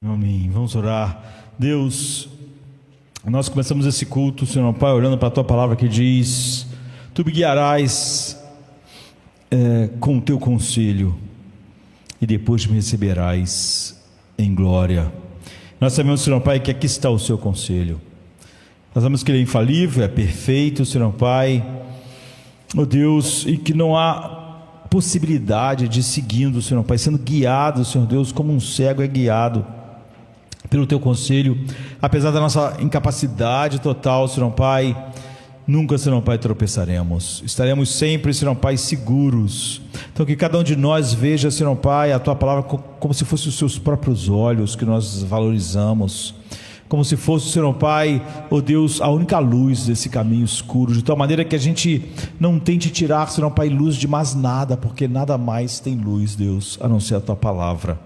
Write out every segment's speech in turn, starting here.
Amém. Vamos orar. Deus, nós começamos esse culto, Senhor Pai, olhando para a Tua palavra que diz: Tu me guiarás com o Teu conselho e depois me receberás em glória. Nós sabemos, Senhor Pai, que aqui está o Seu conselho. Nós sabemos que Ele é infalível, é perfeito, Senhor Pai, oh Deus, e que não há possibilidade de seguindo, Senhor Pai, sendo guiado, Senhor Deus, como um cego é guiado pelo Teu conselho, apesar da nossa incapacidade total, Senhor Pai, nunca, Senhor Pai, tropeçaremos, estaremos sempre, Senhor Pai, seguros. Então que cada um de nós veja, Senhor Pai, a Tua palavra como se fosse os Seus próprios olhos, que nós valorizamos, como se fosse, Senhor Pai, oh Deus, a única luz desse caminho escuro, de tal maneira que a gente não tente tirar, Senhor Pai, luz de mais nada, porque nada mais tem luz, Deus, a não ser a Tua palavra.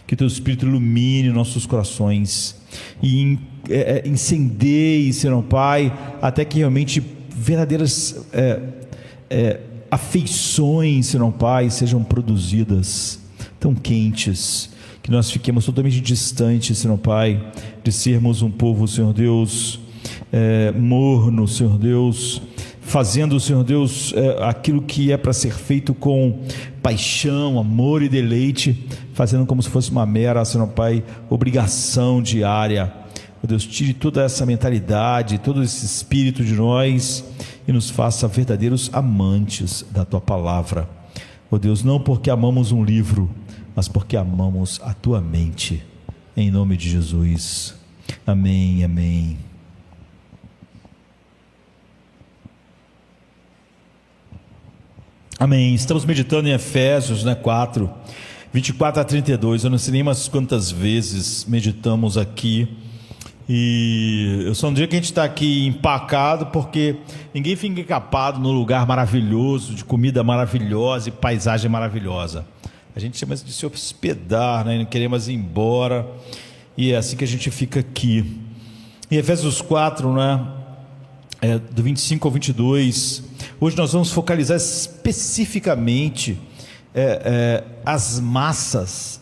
Que Teu Espírito ilumine nossos corações e incendeie, Senhor Pai, até que realmente verdadeiras afeições, Senhor Pai, sejam produzidas, tão quentes, que nós fiquemos totalmente distantes, Senhor Pai, de sermos um povo, Senhor Deus, morno, Senhor Deus, fazendo, Senhor Deus, aquilo que é para ser feito com paixão, amor e deleite, fazendo como se fosse uma mera, Senhor Pai, obrigação diária. Oh Deus, tire toda essa mentalidade, todo esse espírito de nós e nos faça verdadeiros amantes da Tua palavra. Oh Deus, não porque amamos um livro, mas porque amamos a Tua mente, em nome de Jesus, amém, amém. Amém. Estamos meditando em Efésios 4, 24 a 32, eu não sei nem mais quantas vezes meditamos aqui, e eu só não digo que a gente está aqui empacado, porque ninguém fica encapado num lugar maravilhoso, de comida maravilhosa e paisagem maravilhosa. A gente chama de se hospedar, né? Não queremos ir embora, e é assim que a gente fica aqui. Em Efésios 4, né? Do 25 ao 22, hoje nós vamos focalizar especificamente as massas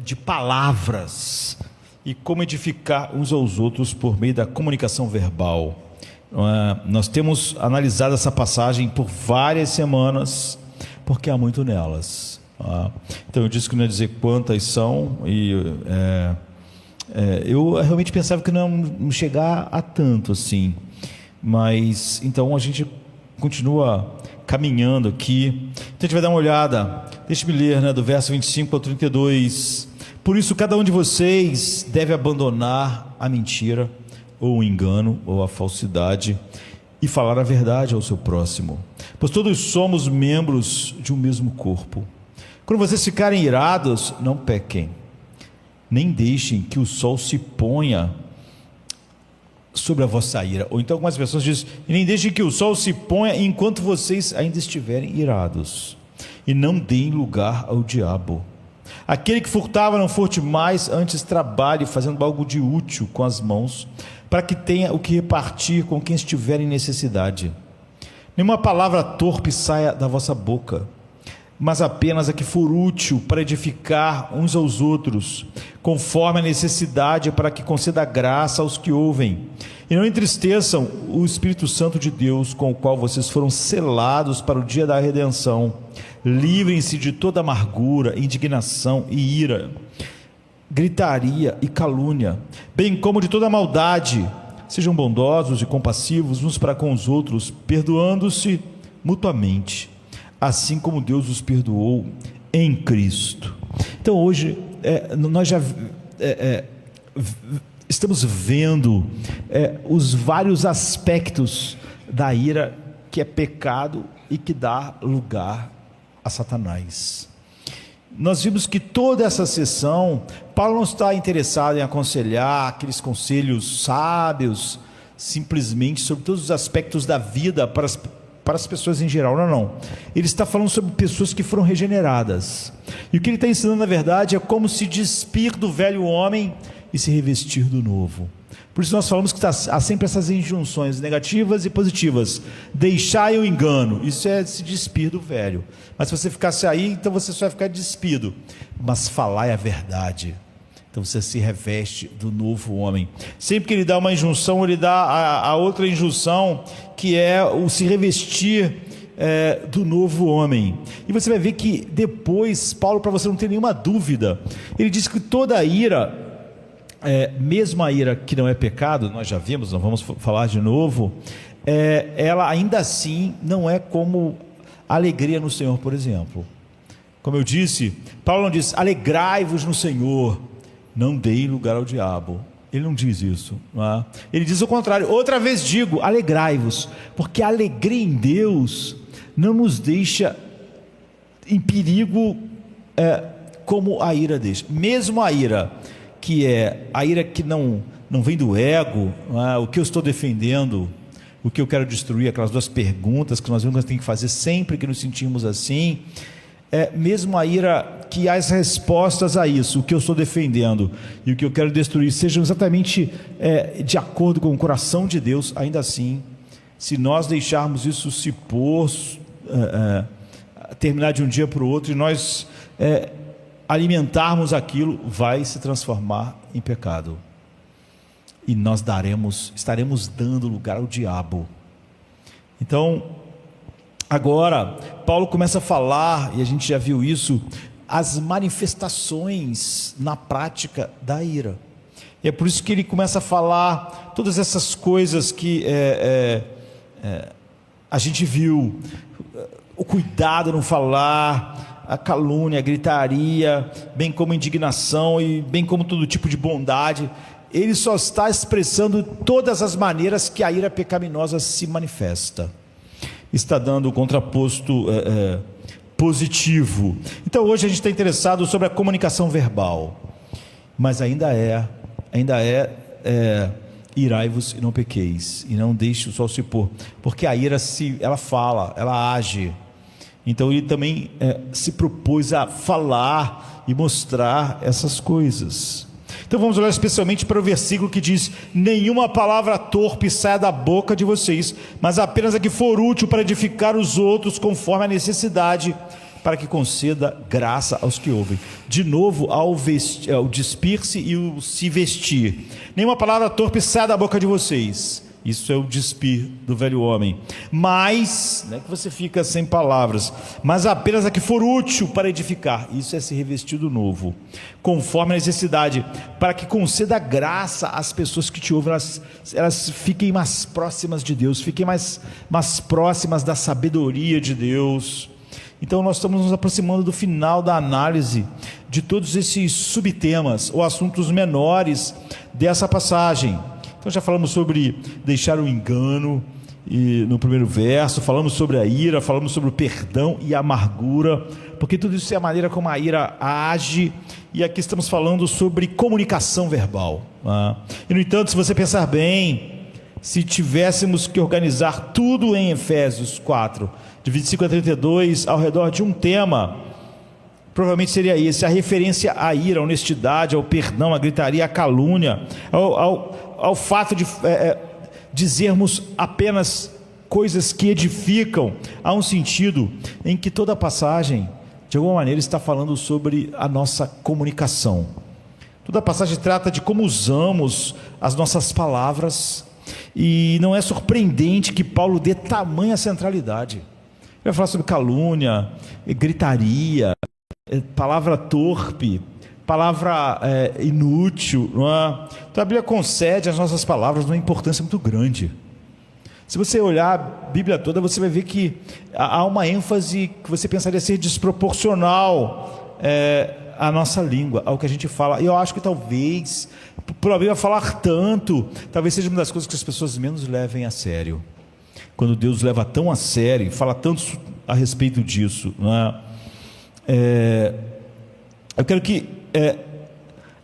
de palavras e como edificar uns aos outros por meio da comunicação verbal. Nós temos analisado essa passagem por várias semanas, porque há muito nelas. Então eu disse que não ia dizer quantas são, e eu realmente pensava que não ia chegar a tanto assim, mas então a gente continua caminhando aqui. Então a gente vai dar uma olhada, deixe-me ler, do verso 25 ao 32. Por isso cada um de vocês deve abandonar a mentira, ou o engano, ou a falsidade, e falar a verdade ao seu próximo, pois todos somos membros de um mesmo corpo. Quando vocês ficarem irados, não pequem, nem deixem que o sol se ponha sobre a vossa ira. Ou então algumas pessoas dizem: e nem deixem que o sol se ponha enquanto vocês ainda estiverem irados, e não deem lugar ao diabo. Aquele que furtava, não furte mais, antes trabalhe fazendo algo de útil com as mãos, para que tenha o que repartir com quem estiver em necessidade. Nenhuma palavra torpe saia da vossa boca, mas apenas a que for útil para edificar uns aos outros, conforme a necessidade, para que conceda graça aos que ouvem. E não entristeçam o Espírito Santo de Deus, com o qual vocês foram selados para o dia da redenção. Livrem-se de toda amargura, indignação e ira, gritaria e calúnia, bem como de toda maldade. Sejam bondosos e compassivos uns para com os outros, perdoando-se mutuamente, assim como Deus os perdoou em Cristo. Então hoje nós já estamos vendo os vários aspectos da ira, que é pecado e que dá lugar a Satanás. Nós vimos que toda essa sessão, Paulo não está interessado em aconselhar aqueles conselhos sábios, simplesmente sobre todos os aspectos da vida para as pessoas em geral, não. Ele está falando sobre pessoas que foram regeneradas, e o que ele está ensinando na verdade é como se despir do velho homem e se revestir do novo. Por isso nós falamos que há sempre essas injunções negativas e positivas. Deixai o engano, isso é se despir do velho. Mas se você ficasse aí, então você só vai ficar despido. Mas falai a verdade. Então você se reveste do novo homem. Sempre que ele dá uma injunção, ele dá a outra injunção, que é o se revestir do novo homem. E você vai ver que depois, Paulo, para você não ter nenhuma dúvida, ele diz que toda a ira, mesmo a ira que não é pecado, nós já vimos, não vamos falar de novo, ela ainda assim não é como a alegria no Senhor, por exemplo. Como eu disse, Paulo não diz, alegrai-vos no Senhor, não deem lugar ao diabo. Ele não diz isso, não é? Ele diz o contrário. Outra vez digo, alegrai-vos, porque a alegria em Deus não nos deixa em perigo como a ira deixa. Mesmo a ira, que é a ira que não vem do ego, não é? O que eu estou defendendo, o que eu quero destruir, aquelas duas perguntas que nós temos que fazer sempre que nos sentimos assim, mesmo a ira que as respostas a isso, o que eu estou defendendo e o que eu quero destruir, sejam exatamente de acordo com o coração de Deus, ainda assim, se nós deixarmos isso se pôr, terminar de um dia para o outro, e nós alimentarmos aquilo, vai se transformar em pecado, e nós estaremos dando lugar ao diabo. Então, agora, Paulo começa a falar, e a gente já viu isso, as manifestações na prática da ira. E é por isso que ele começa a falar todas essas coisas que a gente viu, o cuidado no falar, a calúnia, a gritaria, bem como a indignação e bem como todo tipo de bondade. Ele só está expressando todas as maneiras que a ira pecaminosa se manifesta. Está dando o contraposto positivo. Então hoje a gente está interessado sobre a comunicação verbal, mas ainda é irai-vos e não pequeis, e não deixe o sol se pôr, porque a ira ela fala, ela age. Então ele também se propôs a falar e mostrar essas coisas. Então vamos olhar especialmente para o versículo que diz: nenhuma palavra torpe saia da boca de vocês, mas apenas a que for útil para edificar os outros conforme a necessidade, para que conceda graça aos que ouvem. De novo, ao despir-se e o se vestir. Nenhuma palavra torpe saia da boca de vocês. Isso é o despir do velho homem. Mas, não é que você fica sem palavras, mas apenas a que for útil para edificar. Isso é se revestir do novo, conforme a necessidade, para que conceda graça às pessoas que te ouvem, elas fiquem mais próximas de Deus, fiquem mais próximas da sabedoria de Deus. Então nós estamos nos aproximando do final da análise de todos esses subtemas ou assuntos menores dessa passagem. Então já falamos sobre deixar o engano, e no primeiro verso, falamos sobre a ira, falamos sobre o perdão e a amargura, porque tudo isso é a maneira como a ira age, e aqui estamos falando sobre comunicação verbal. E no entanto, se você pensar bem, se tivéssemos que organizar tudo em Efésios 4, de 25 a 32, ao redor de um tema, provavelmente seria esse: a referência à ira, à honestidade, ao perdão, à gritaria, à calúnia, ao fato de dizermos apenas coisas que edificam. Há um sentido em que toda a passagem, de alguma maneira, está falando sobre a nossa comunicação. Toda a passagem trata de como usamos as nossas palavras, e não é surpreendente que Paulo dê tamanha centralidade. Ele vai falar sobre calúnia, gritaria, palavra torpe, palavra inútil, não é? Então a Bíblia concede às nossas palavras uma importância muito grande. Se você olhar a Bíblia toda, você vai ver que há uma ênfase que você pensaria ser desproporcional à nossa língua, ao que a gente fala. E eu acho que talvez, por a Bíblia falar tanto, talvez seja uma das coisas que as pessoas menos levem a sério. Quando Deus leva tão a sério, fala tanto a respeito disso, não é? Eu quero que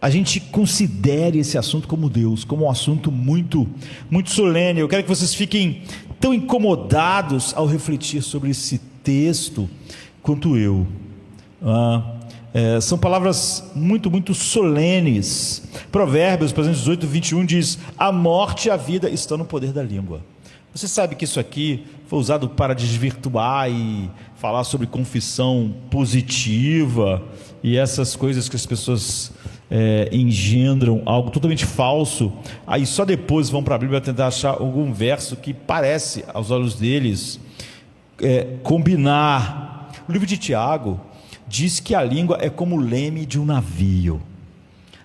a gente considere esse assunto como Deus, como um assunto muito, muito solene. Eu quero que vocês fiquem tão incomodados ao refletir sobre esse texto quanto eu. São palavras muito, muito solenes. Provérbios, por exemplo, 18, 21 diz: a morte e a vida estão no poder da língua. Você sabe que isso aqui foi usado para desvirtuar e falar sobre confissão positiva e essas coisas que as pessoas engendram algo totalmente falso, aí só depois vão para a Bíblia tentar achar algum verso que parece, aos olhos deles, combinar. O livro de Tiago diz que a língua é como o leme de um navio.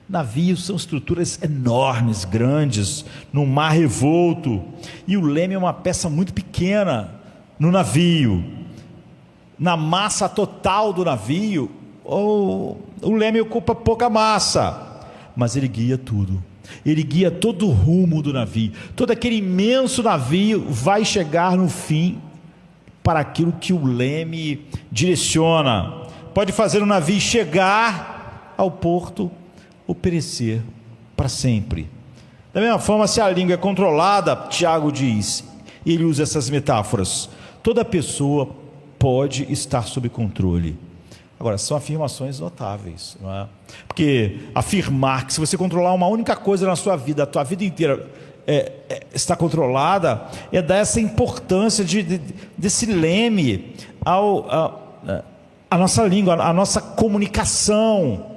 Navios são estruturas enormes, grandes, num mar revolto, e o leme é uma peça muito pequena no navio. Na massa total do navio, o leme ocupa pouca massa, mas ele guia tudo. Ele guia todo o rumo do navio. Todo aquele imenso navio vai chegar no fim para aquilo que o leme direciona. Pode fazer o navio chegar ao porto ou perecer para sempre. Da mesma forma, se a língua é controlada, Tiago diz, ele usa essas metáforas, toda pessoa pode estar sob controle. Agora, são afirmações notáveis, não é? Porque afirmar que se você controlar uma única coisa na sua vida, a tua vida inteira está controlada, é dar essa importância desse leme à nossa língua, à nossa comunicação.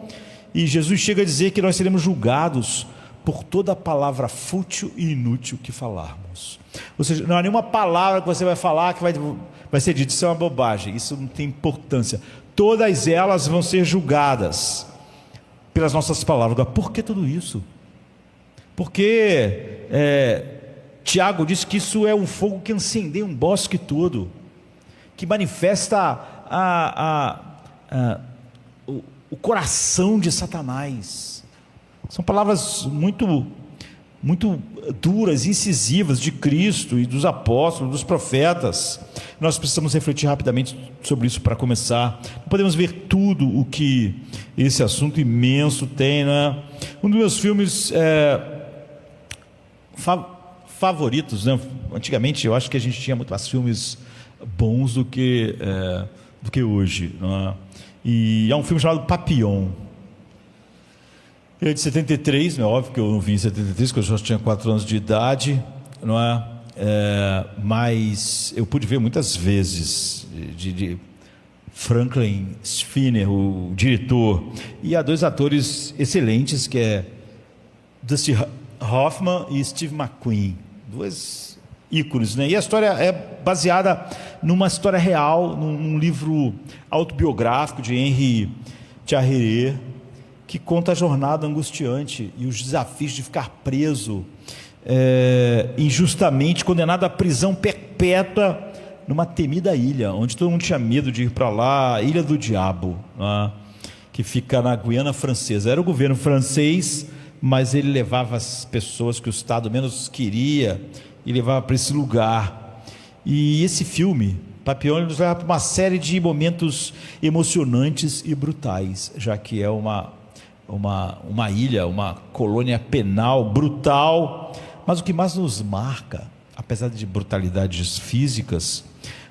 E Jesus chega a dizer que nós seremos julgados por toda palavra fútil e inútil que falarmos. Ou seja, não há nenhuma palavra que você vai falar que vai ser dito, isso é uma bobagem, isso não tem importância. Todas elas vão ser julgadas pelas nossas palavras. Agora, por que tudo isso? Porque Tiago diz que isso é um fogo que incendeia um bosque todo, que manifesta o coração de Satanás. São palavras muito duras, incisivas de Cristo e dos apóstolos, dos profetas. Nós precisamos refletir rapidamente sobre isso para começar. Não podemos ver tudo o que esse assunto imenso tem, né? Um dos meus filmes favoritos, né? Antigamente eu acho que a gente tinha muito mais filmes bons do que hoje, não é? E é um filme chamado Papillon. Ele é de 73, é óbvio que eu não vi em 73, porque eu já tinha 4 anos de idade, não é? Mas eu pude ver muitas vezes, de Franklin Skinner, o diretor, e há 2 atores excelentes, que é Dustin Hoffman e Steve McQueen, 2 ícones, né? E a história é baseada numa história real, num livro autobiográfico de Henri Charrier, que conta a jornada angustiante e os desafios de ficar preso injustamente, condenado à prisão perpétua numa temida ilha, onde todo mundo tinha medo de ir para lá, a Ilha do Diabo, né? Que fica na Guiana Francesa. Era o governo francês, mas ele levava as pessoas que o Estado menos queria e levava para esse lugar. E esse filme, Papillon, nos leva para uma série de momentos emocionantes e brutais, já que é uma ilha, uma colônia penal brutal. Mas o que mais nos marca, apesar de brutalidades físicas,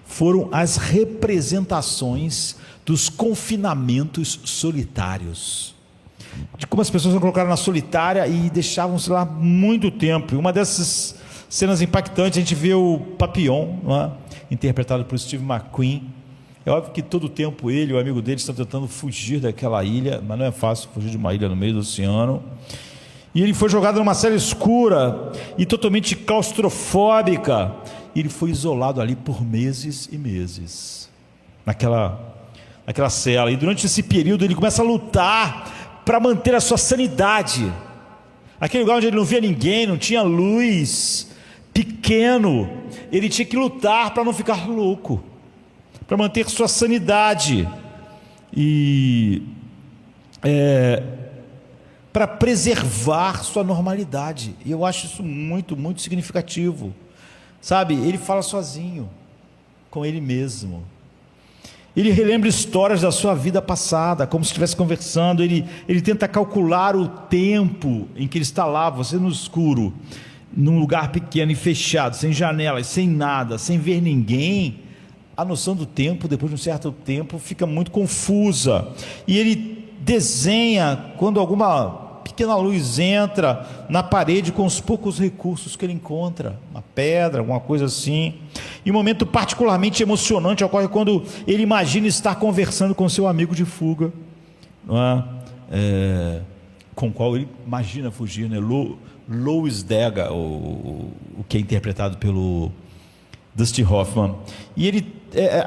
foram as representações dos confinamentos solitários, de como as pessoas foram colocadas na solitária e deixavam-se lá muito tempo. E uma dessas cenas impactantes, a gente vê o Papillon, não é? Interpretado por Steve McQueen. É óbvio que todo o tempo ele e o amigo dele estão tentando fugir daquela ilha, mas não é fácil fugir de uma ilha no meio do oceano. E ele foi jogado numa cela escura e totalmente claustrofóbica. E ele foi isolado ali por meses e meses, naquela cela. E durante esse período ele começa a lutar para manter a sua sanidade. Aquele lugar onde ele não via ninguém, não tinha luz, pequeno, ele tinha que lutar para não ficar louco, para manter sua sanidade e para preservar sua normalidade. E eu acho isso muito, muito significativo. Sabe, ele fala sozinho, com ele mesmo. Ele relembra histórias da sua vida passada, como se estivesse conversando. Ele tenta calcular o tempo em que ele está lá, você no escuro, num lugar pequeno e fechado, sem janelas, sem nada, sem ver ninguém. A noção do tempo, depois de um certo tempo, fica muito confusa. E ele desenha quando alguma pequena luz entra na parede com os poucos recursos que ele encontra, uma pedra, alguma coisa assim. E um momento particularmente emocionante ocorre quando ele imagina estar conversando com seu amigo de fuga, não é? com o qual ele imagina fugir, né? Louis Dega, o que é interpretado pelo Dustin Hoffman. E ele,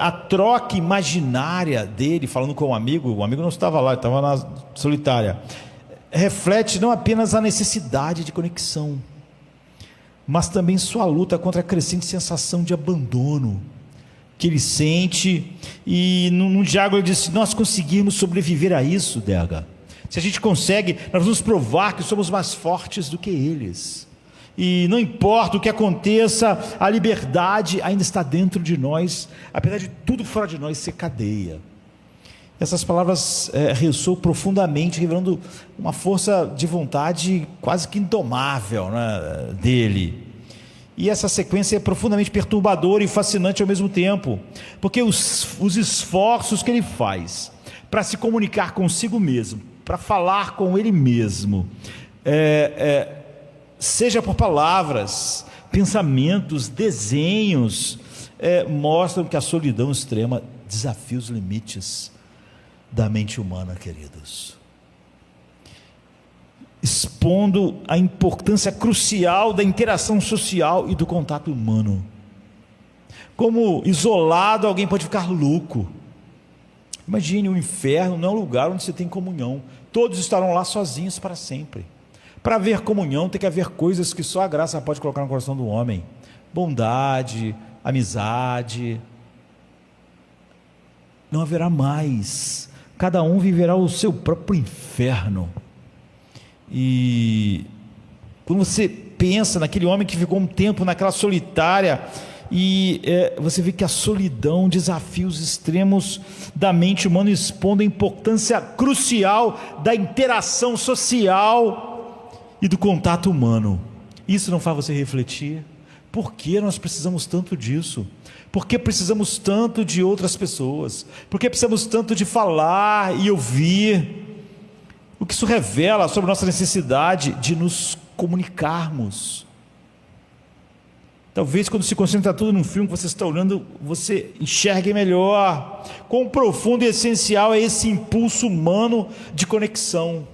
a troca imaginária dele, falando com o amigo não estava lá, ele estava na solitária, reflete não apenas a necessidade de conexão, mas também sua luta contra a crescente sensação de abandono que ele sente. E num diálogo ele disse: nós conseguimos sobreviver a isso, Dega. Se a gente consegue, nós vamos provar que somos mais fortes do que eles. E não importa o que aconteça, a liberdade ainda está dentro de nós, apesar de tudo fora de nós ser cadeia. Essas palavras ressoam profundamente, revelando uma força de vontade quase que indomável, né, dele. E essa sequência é profundamente perturbadora e fascinante ao mesmo tempo, porque os esforços que ele faz para se comunicar consigo mesmo, para falar com ele mesmo, seja por palavras, pensamentos, desenhos, mostram que a solidão extrema desafia os limites da mente humana, queridos, expondo a importância crucial da interação social e do contato humano. Como isolado alguém pode ficar louco. Imagine, o inferno não é um lugar onde você tem comunhão, todos estarão lá sozinhos para sempre. Para haver comunhão tem que haver coisas que só a graça pode colocar no coração do homem: bondade, amizade. Não haverá mais, cada um viverá o seu próprio inferno. E quando você pensa naquele homem que ficou um tempo naquela solitária, e você vê que a solidão desafia os extremos da mente humana, expondo a importância crucial da interação social e do contato humano. Isso não faz você refletir? Por que nós precisamos tanto disso? Por que precisamos tanto de outras pessoas? Por que precisamos tanto de falar e ouvir? O que isso revela sobre nossa necessidade de nos comunicarmos. Talvez quando se concentra tudo num filme que você está olhando, você enxergue melhor quão profundo e essencial é esse impulso humano de conexão,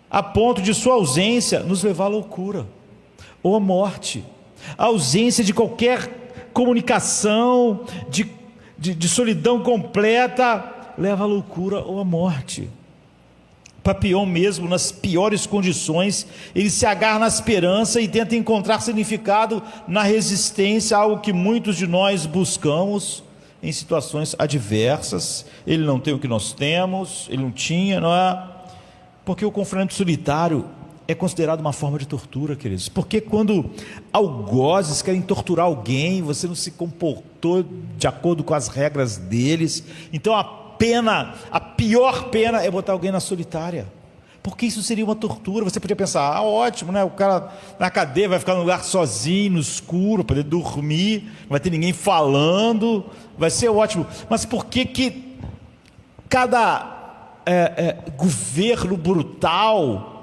a ponto de sua ausência nos levar à loucura ou à morte. A ausência de qualquer comunicação, de solidão completa, leva à loucura ou à morte. Papillon, mesmo nas piores condições, ele se agarra na esperança e tenta encontrar significado na resistência, algo que muitos de nós buscamos em situações adversas. Ele não tem o que nós temos, ele não tinha, não é? Porque o confinamento solitário é considerado uma forma de tortura, queridos. Porque quando algozes querem torturar alguém, você não se comportou de acordo com as regras deles, então a pior pena é botar alguém na solitária, porque isso seria uma tortura. Você podia pensar: ótimo, né? O cara na cadeia vai ficar num lugar sozinho, no escuro, poder dormir, não vai ter ninguém falando, vai ser ótimo. Mas por que cada governo brutal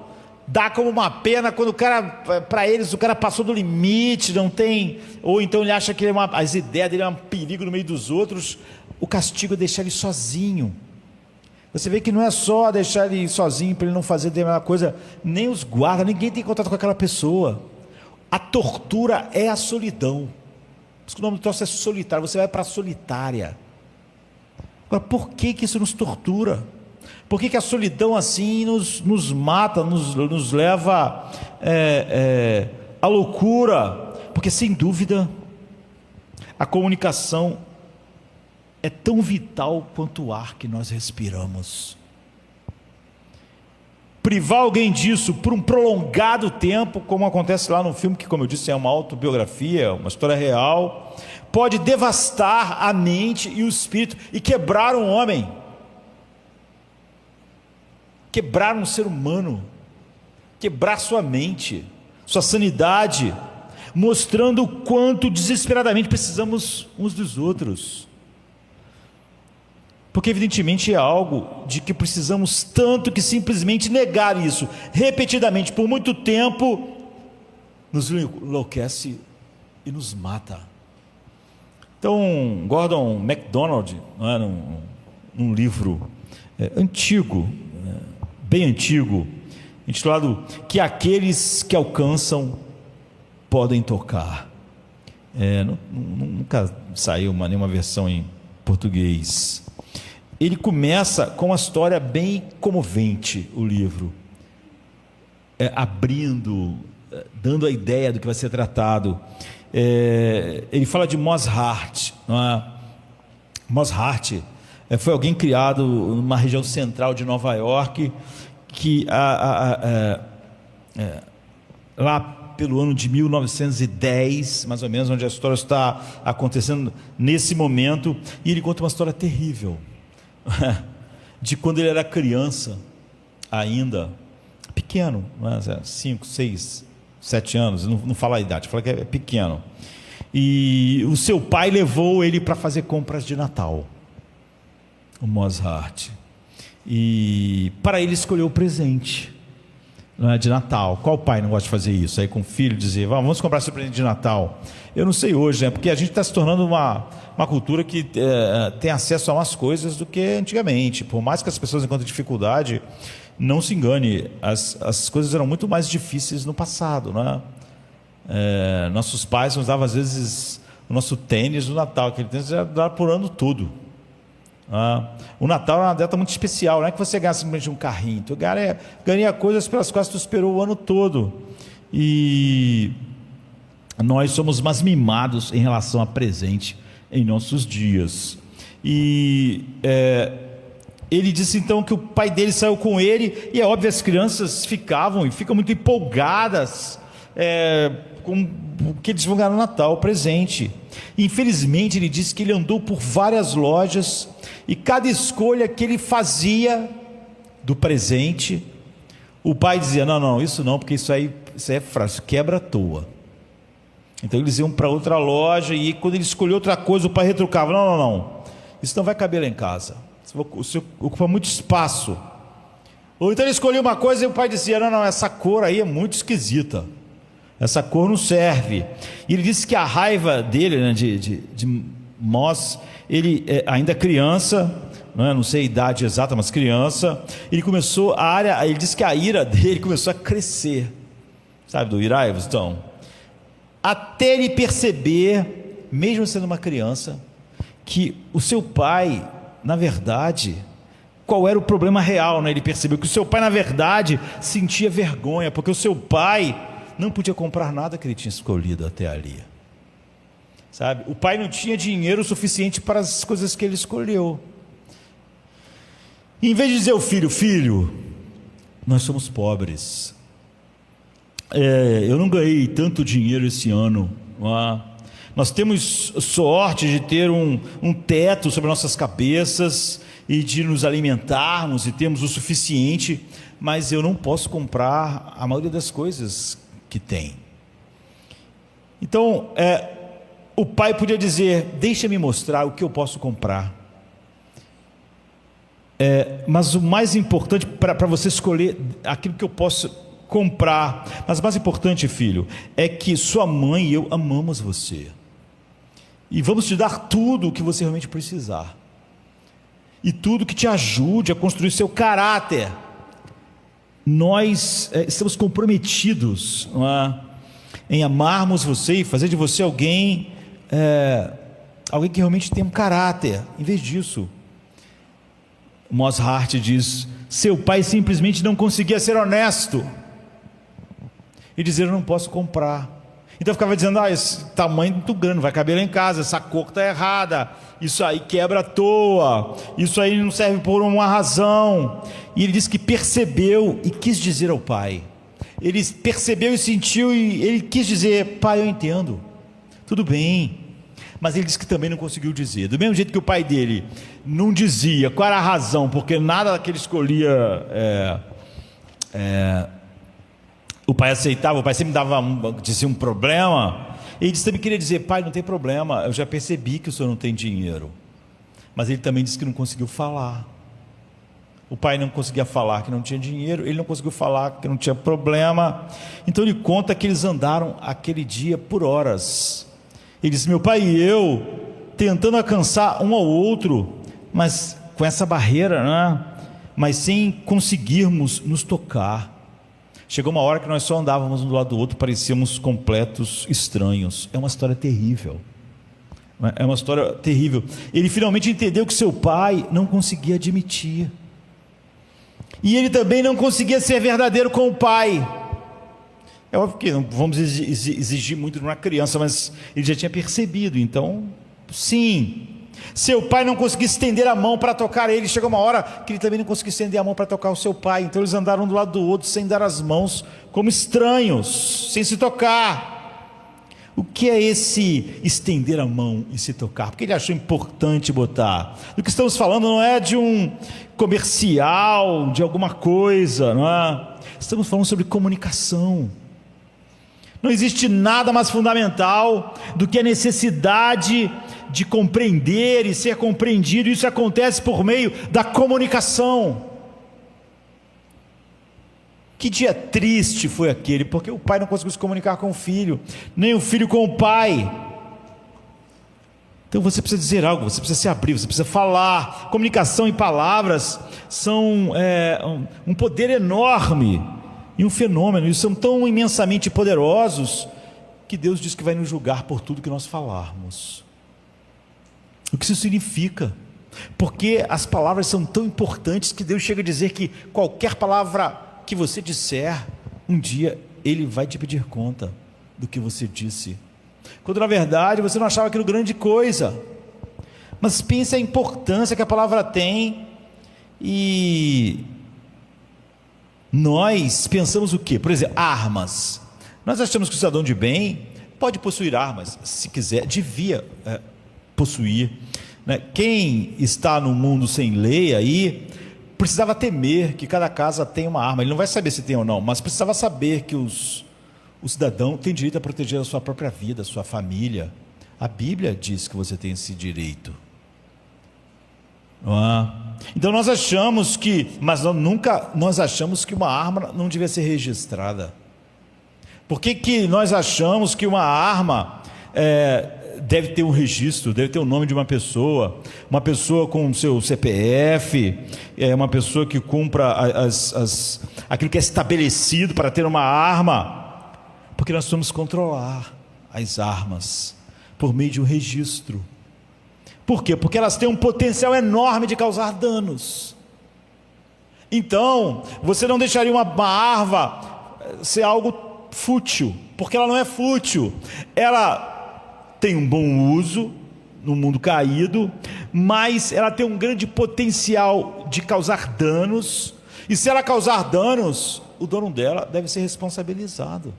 dá como uma pena quando o cara, para eles, o cara passou do limite, não tem, ou então ele acha que as ideias dele é um perigo no meio dos outros? O castigo é deixar ele sozinho. Você vê que não é só deixar ele sozinho para ele não fazer determinada coisa, nem os guardas, ninguém tem contato com aquela pessoa. A tortura é a solidão. Por isso que o nome do troço é solitário. Você vai para a solitária. Agora, por que isso nos tortura? Por que a solidão assim nos mata, nos leva à loucura? Porque, sem dúvida, a comunicação é tão vital quanto o ar que nós respiramos. Privar alguém disso por um prolongado tempo, como acontece lá no filme, que, como eu disse, é uma autobiografia, uma história real, pode devastar a mente e o espírito e quebrar um homem, quebrar um ser humano, quebrar sua mente, sua sanidade, mostrando o quanto desesperadamente precisamos uns dos outros. Porque evidentemente é algo de que precisamos tanto que simplesmente negar isso repetidamente por muito tempo nos enlouquece e nos mata. Então, Gordon MacDonald, não é, num livro antigo, bem antigo, intitulado Que Aqueles que Alcançam Podem Tocar. Nunca saiu nenhuma versão em português. Ele começa com uma história bem comovente, o livro, abrindo, dando a ideia do que vai ser tratado. Ele fala de Mozart, não é? Mozart foi alguém criado numa região central de Nova York, que lá pelo ano de 1910, mais ou menos, onde a história está acontecendo nesse momento, e ele conta uma história terrível, de quando ele era criança, ainda pequeno, 5, 6, 7 anos, não fala a idade, fala que é pequeno, e o seu pai levou ele para fazer compras de Natal, o Mozart, e para ele escolher o presente de Natal. Qual pai não gosta de fazer isso? Aí com o filho dizer, vamos comprar esse presente de Natal. Eu não sei hoje, porque a gente está se tornando uma cultura que tem acesso a mais coisas do que antigamente. Por mais que as pessoas encontrem dificuldade, não se engane, as coisas eram muito mais difíceis no passado, né? Nossos pais nos davam às vezes o nosso tênis do Natal, aquele tênis já dava por ano todo. O Natal é uma data muito especial, não é que você ganha simplesmente um carrinho, tu ganha coisas pelas quais tu esperou o ano todo, e nós somos mais mimados em relação a presente em nossos dias. E ele disse então que o pai dele saiu com ele, e é óbvio, as crianças ficam muito empolgadas com o que eles vão ganhar no Natal, o presente. Infelizmente, ele disse que ele andou por várias lojas, e cada escolha que ele fazia do presente, o pai dizia, não, isso não, porque isso é frágil, quebra à toa. Então eles iam para outra loja, e quando ele escolheu outra coisa, o pai retrucava, não, isso não vai caber lá em casa, você ocupa muito espaço. Ou então ele escolhia uma coisa e o pai dizia, não, essa cor aí é muito esquisita, essa cor não serve. E ele disse que a raiva dele, né, de Moz, ele ainda criança, não sei a idade exata, mas criança, ele disse que a ira dele começou a crescer, sabe, do irai-vos, então, até ele perceber, mesmo sendo uma criança, que o seu pai, na verdade, qual era o problema real, né? Ele percebeu que o seu pai, na verdade, sentia vergonha, porque o seu pai não podia comprar nada que ele tinha escolhido até ali, sabe? O pai não tinha dinheiro suficiente para as coisas que ele escolheu. E em vez de dizer ao filho, nós somos pobres, eu não ganhei tanto dinheiro esse ano, nós temos sorte de ter um teto sobre nossas cabeças e de nos alimentarmos, e temos o suficiente, mas eu não posso comprar a maioria das coisas que tem. Então o pai podia dizer, deixa-me mostrar o que eu posso comprar, mas o mais importante para você escolher aquilo que eu posso comprar, mas o mais importante, filho, é que sua mãe e eu amamos você, e vamos te dar tudo o que você realmente precisar, e tudo que te ajude a construir seu caráter. Nós estamos comprometidos, em amarmos você e fazer de você alguém que realmente tem um caráter. Em vez disso, Mozart diz, seu pai simplesmente não conseguia ser honesto e dizer, eu não posso comprar. Então eu ficava dizendo, esse tamanho é muito grande, não vai caber lá em casa, essa cor está errada, isso aí quebra à toa, isso aí não serve por uma razão. E ele disse que percebeu e quis dizer ao pai, ele percebeu e sentiu, e ele quis dizer, pai, eu entendo, tudo bem. Mas ele disse que também não conseguiu dizer, do mesmo jeito que o pai dele não dizia qual era a razão, porque nada que ele escolhia o pai aceitava, o pai sempre dizia um problema. Ele disse, também queria dizer, pai, não tem problema, eu já percebi que o senhor não tem dinheiro. Mas ele também disse que não conseguiu falar. O pai não conseguia falar que não tinha dinheiro, ele não conseguiu falar que não tinha problema. Então ele conta que eles andaram aquele dia por horas. Ele disse, meu pai e eu tentando alcançar um ao outro, mas com essa barreira, né? Mas sem conseguirmos nos tocar. Chegou uma hora que nós só andávamos um do lado do outro, parecíamos completos estranhos. É uma história terrível. É uma história terrível. Ele finalmente entendeu que seu pai não conseguia admitir. E ele também não conseguia ser verdadeiro com o pai. É óbvio que não vamos exigir muito de uma criança, mas ele já tinha percebido. Então, sim, seu pai não conseguia estender a mão para tocar ele. Chegou uma hora que ele também não conseguia estender a mão para tocar o seu pai. Então eles andaram um do lado do outro sem dar as mãos, como estranhos, sem se tocar. O que é esse estender a mão e se tocar? Porque ele achou importante botar. Do que estamos falando não é de um comercial, de alguma coisa, não é? Estamos falando sobre comunicação. Não existe nada mais fundamental do que a necessidade de compreender e ser compreendido. Isso acontece por meio da comunicação. Que dia triste foi aquele, porque o pai não conseguiu se comunicar com o filho, nem o filho com o pai. Então você precisa dizer algo, você precisa se abrir, você precisa falar. Comunicação e palavras são um poder enorme e um fenômeno, e são tão imensamente poderosos que Deus diz que vai nos julgar por tudo que nós falarmos. O que isso significa? Porque as palavras são tão importantes que Deus chega a dizer que qualquer palavra que você disser, um dia Ele vai te pedir conta do que você disse, quando na verdade você não achava aquilo grande coisa. Mas pense a importância que a palavra tem. E nós pensamos o quê? Por exemplo, armas. Nós achamos que o cidadão de bem pode possuir armas, se quiser, devia possuir, né? Quem está no mundo sem lei aí precisava temer que cada casa tem uma arma. Ele não vai saber se tem ou não, mas precisava saber que o cidadão tem direito a proteger a sua própria vida, a sua família. A Bíblia diz que você tem esse direito. Então nós achamos que, mas nós achamos que uma arma não devia ser registrada. Por que nós achamos que uma arma deve ter um registro, deve ter o nome de uma pessoa com o seu CPF, uma pessoa que cumpra aquilo que é estabelecido para ter uma arma? Porque nós vamos controlar as armas por meio de um registro. Por quê? Porque elas têm um potencial enorme de causar danos. Então, você não deixaria uma arma ser algo fútil, porque ela não é fútil. Ela tem um bom uso no mundo caído, mas ela tem um grande potencial de causar danos, e se ela causar danos, o dono dela deve ser responsabilizado.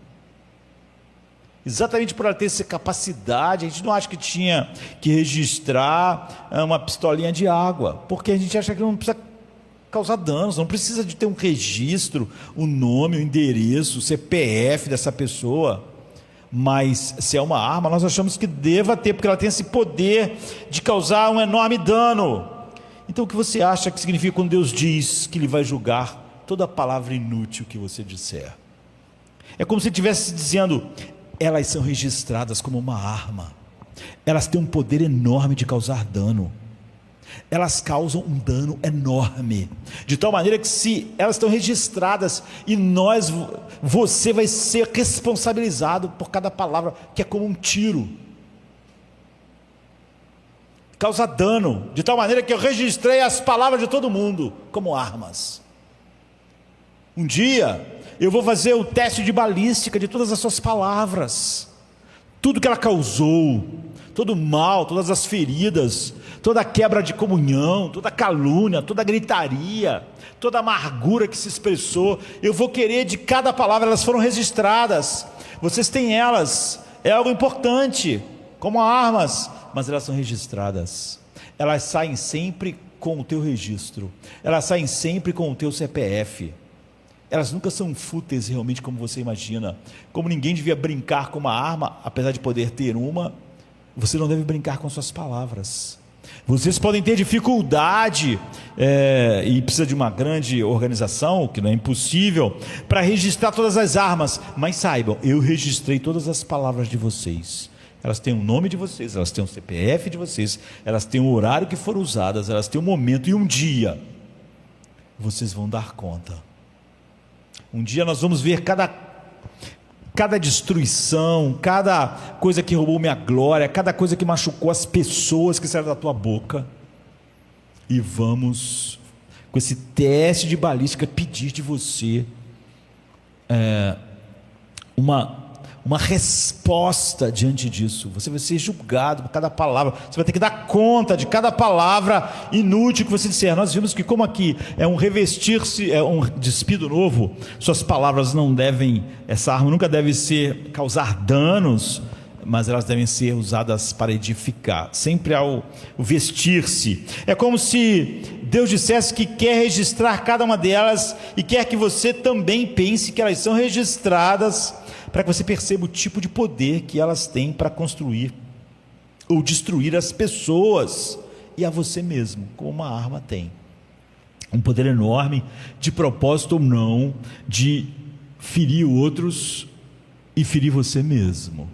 Exatamente por ela ter essa capacidade. A gente não acha que tinha que registrar uma pistolinha de água, porque a gente acha que não precisa causar danos, não precisa de ter um registro, o nome, o endereço, o CPF dessa pessoa. Mas se é uma arma, nós achamos que deva ter, porque ela tem esse poder de causar um enorme dano. Então o que você acha que significa quando Deus diz que Ele vai julgar toda palavra inútil que você disser? É como se Ele estivesse dizendo: elas são registradas como uma arma, elas têm um poder enorme de causar dano, elas causam um dano enorme, de tal maneira que se elas estão registradas, e você vai ser responsabilizado por cada palavra, que é como um tiro, causa dano, de tal maneira que eu registrei as palavras de todo mundo como armas. Um dia eu vou fazer o teste de balística de todas as suas palavras, tudo que ela causou, todo o mal, todas as feridas, toda a quebra de comunhão, toda a calúnia, toda a gritaria, toda a amargura que se expressou. Eu vou querer de cada palavra, elas foram registradas, vocês têm elas, é algo importante, como armas, mas elas são registradas, elas saem sempre com o teu registro, elas saem sempre com o teu CPF. Elas nunca são fúteis realmente como você imagina. Como ninguém devia brincar com uma arma, apesar de poder ter uma, você não deve brincar com suas palavras. Vocês podem ter dificuldade e precisa de uma grande organização, o que não é impossível, para registrar todas as armas, mas saibam, eu registrei todas as palavras de vocês. Elas têm o nome de vocês, elas têm o CPF de vocês, elas têm o horário que foram usadas, elas têm o momento, e um dia vocês vão dar conta. Um dia nós vamos ver cada destruição, cada coisa que roubou minha glória, cada coisa que machucou as pessoas que saíram da tua boca. E vamos, com esse teste de balística, pedir de você uma resposta diante disso. Você vai ser julgado por cada palavra, você vai ter que dar conta de cada palavra inútil que você disser. Nós vimos que, como aqui é um revestir-se, é um despido novo, suas palavras não devem, essa arma nunca deve causar danos, mas elas devem ser usadas para edificar, sempre ao vestir-se. É como se Deus dissesse que quer registrar cada uma delas e quer que você também pense que elas são registradas, para que você perceba o tipo de poder que elas têm para construir ou destruir as pessoas e a você mesmo, como uma arma tem. Um poder enorme, de propósito ou não, de ferir outros e ferir você mesmo.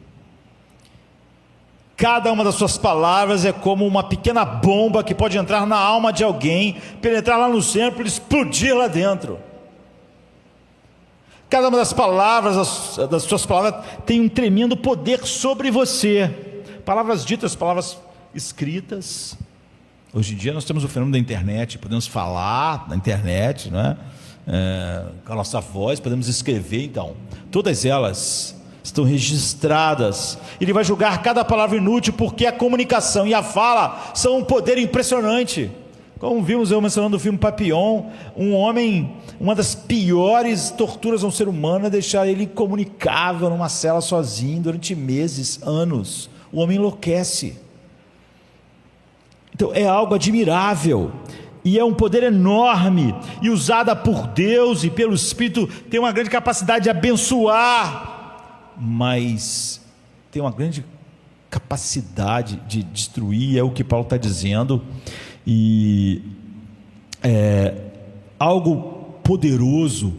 Cada uma das suas palavras é como uma pequena bomba que pode entrar na alma de alguém, penetrar lá no centro e explodir lá dentro. Cada uma das palavras, das suas palavras, tem um tremendo poder sobre você. Palavras ditas, palavras escritas. Hoje em dia nós temos o fenômeno da internet, podemos falar na internet, né? Com a nossa voz, podemos escrever, então. Todas elas estão registradas. Ele vai julgar cada palavra inútil, porque a comunicação e a fala são um poder impressionante. Como vimos eu mencionando o filme Papillon, um homem, uma das piores torturas a um ser humano é deixar ele incomunicável numa cela sozinho durante meses, anos. O homem enlouquece. Então é algo admirável e é um poder enorme, e usada por Deus e pelo Espírito tem uma grande capacidade de abençoar, mas tem uma grande capacidade de destruir. É o que Paulo está dizendo. E algo poderoso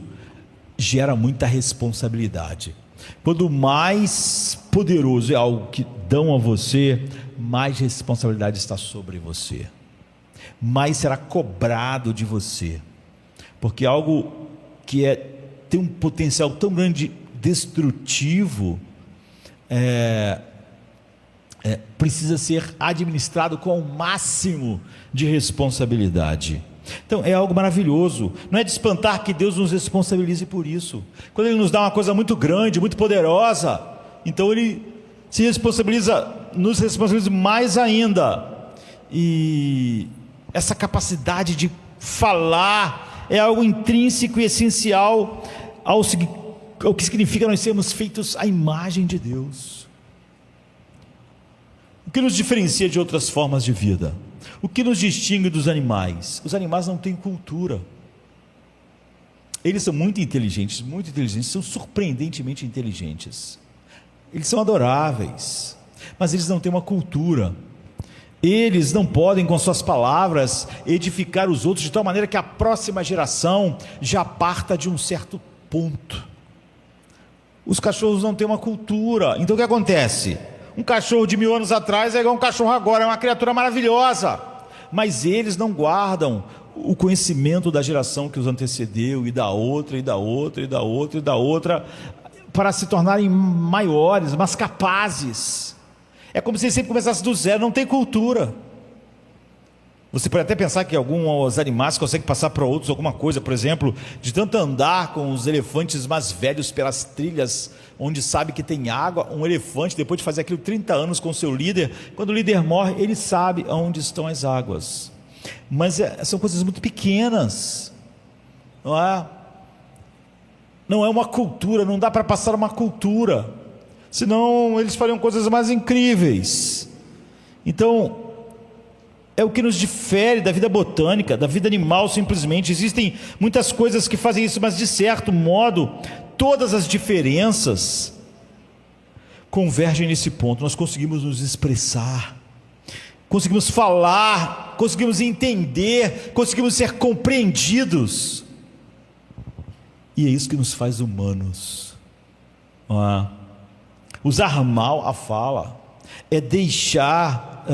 gera muita responsabilidade. Quanto mais poderoso é algo que dão a você, mais responsabilidade está sobre você, mais será cobrado de você, porque algo que tem um potencial tão grande destrutivo precisa ser administrado com o máximo de responsabilidade. Então é algo maravilhoso. Não é de espantar que Deus nos responsabilize por isso. Quando Ele nos dá uma coisa muito grande, muito poderosa, então Ele nos responsabiliza mais ainda. E essa capacidade de falar é algo intrínseco e essencial ao que significa nós sermos feitos à imagem de Deus. O que nos diferencia de outras formas de vida? O que nos distingue dos animais? Os animais não têm cultura. Eles são muito inteligentes, são surpreendentemente inteligentes. Eles são adoráveis, mas eles não têm uma cultura. Eles não podem, com suas palavras, edificar os outros de tal maneira que a próxima geração já parta de um certo ponto. Os cachorros não têm uma cultura. Então o que acontece? Um cachorro de 1000 anos atrás é igual um cachorro agora, é uma criatura maravilhosa, mas eles não guardam o conhecimento da geração que os antecedeu, e da outra, e da outra, e da outra, e da outra, para se tornarem maiores, mais capazes. É como se eles sempre começassem do zero, não tem cultura. Você pode até pensar que alguns animais conseguem passar para outros alguma coisa, por exemplo, de tanto andar com os elefantes mais velhos pelas trilhas, onde sabe que tem água. Um elefante, depois de fazer aquilo 30 anos com seu líder, quando o líder morre, ele sabe onde estão as águas. Mas são coisas muito pequenas, não é? Não é uma cultura, não dá para passar uma cultura, senão eles fariam coisas mais incríveis. Então, é o que nos difere da vida botânica, da vida animal. Simplesmente existem muitas coisas que fazem isso, mas de certo modo todas as diferenças convergem nesse ponto. Nós conseguimos nos expressar, conseguimos falar, conseguimos entender, conseguimos ser compreendidos, e é isso que nos faz humanos. Usar mal a fala é deixar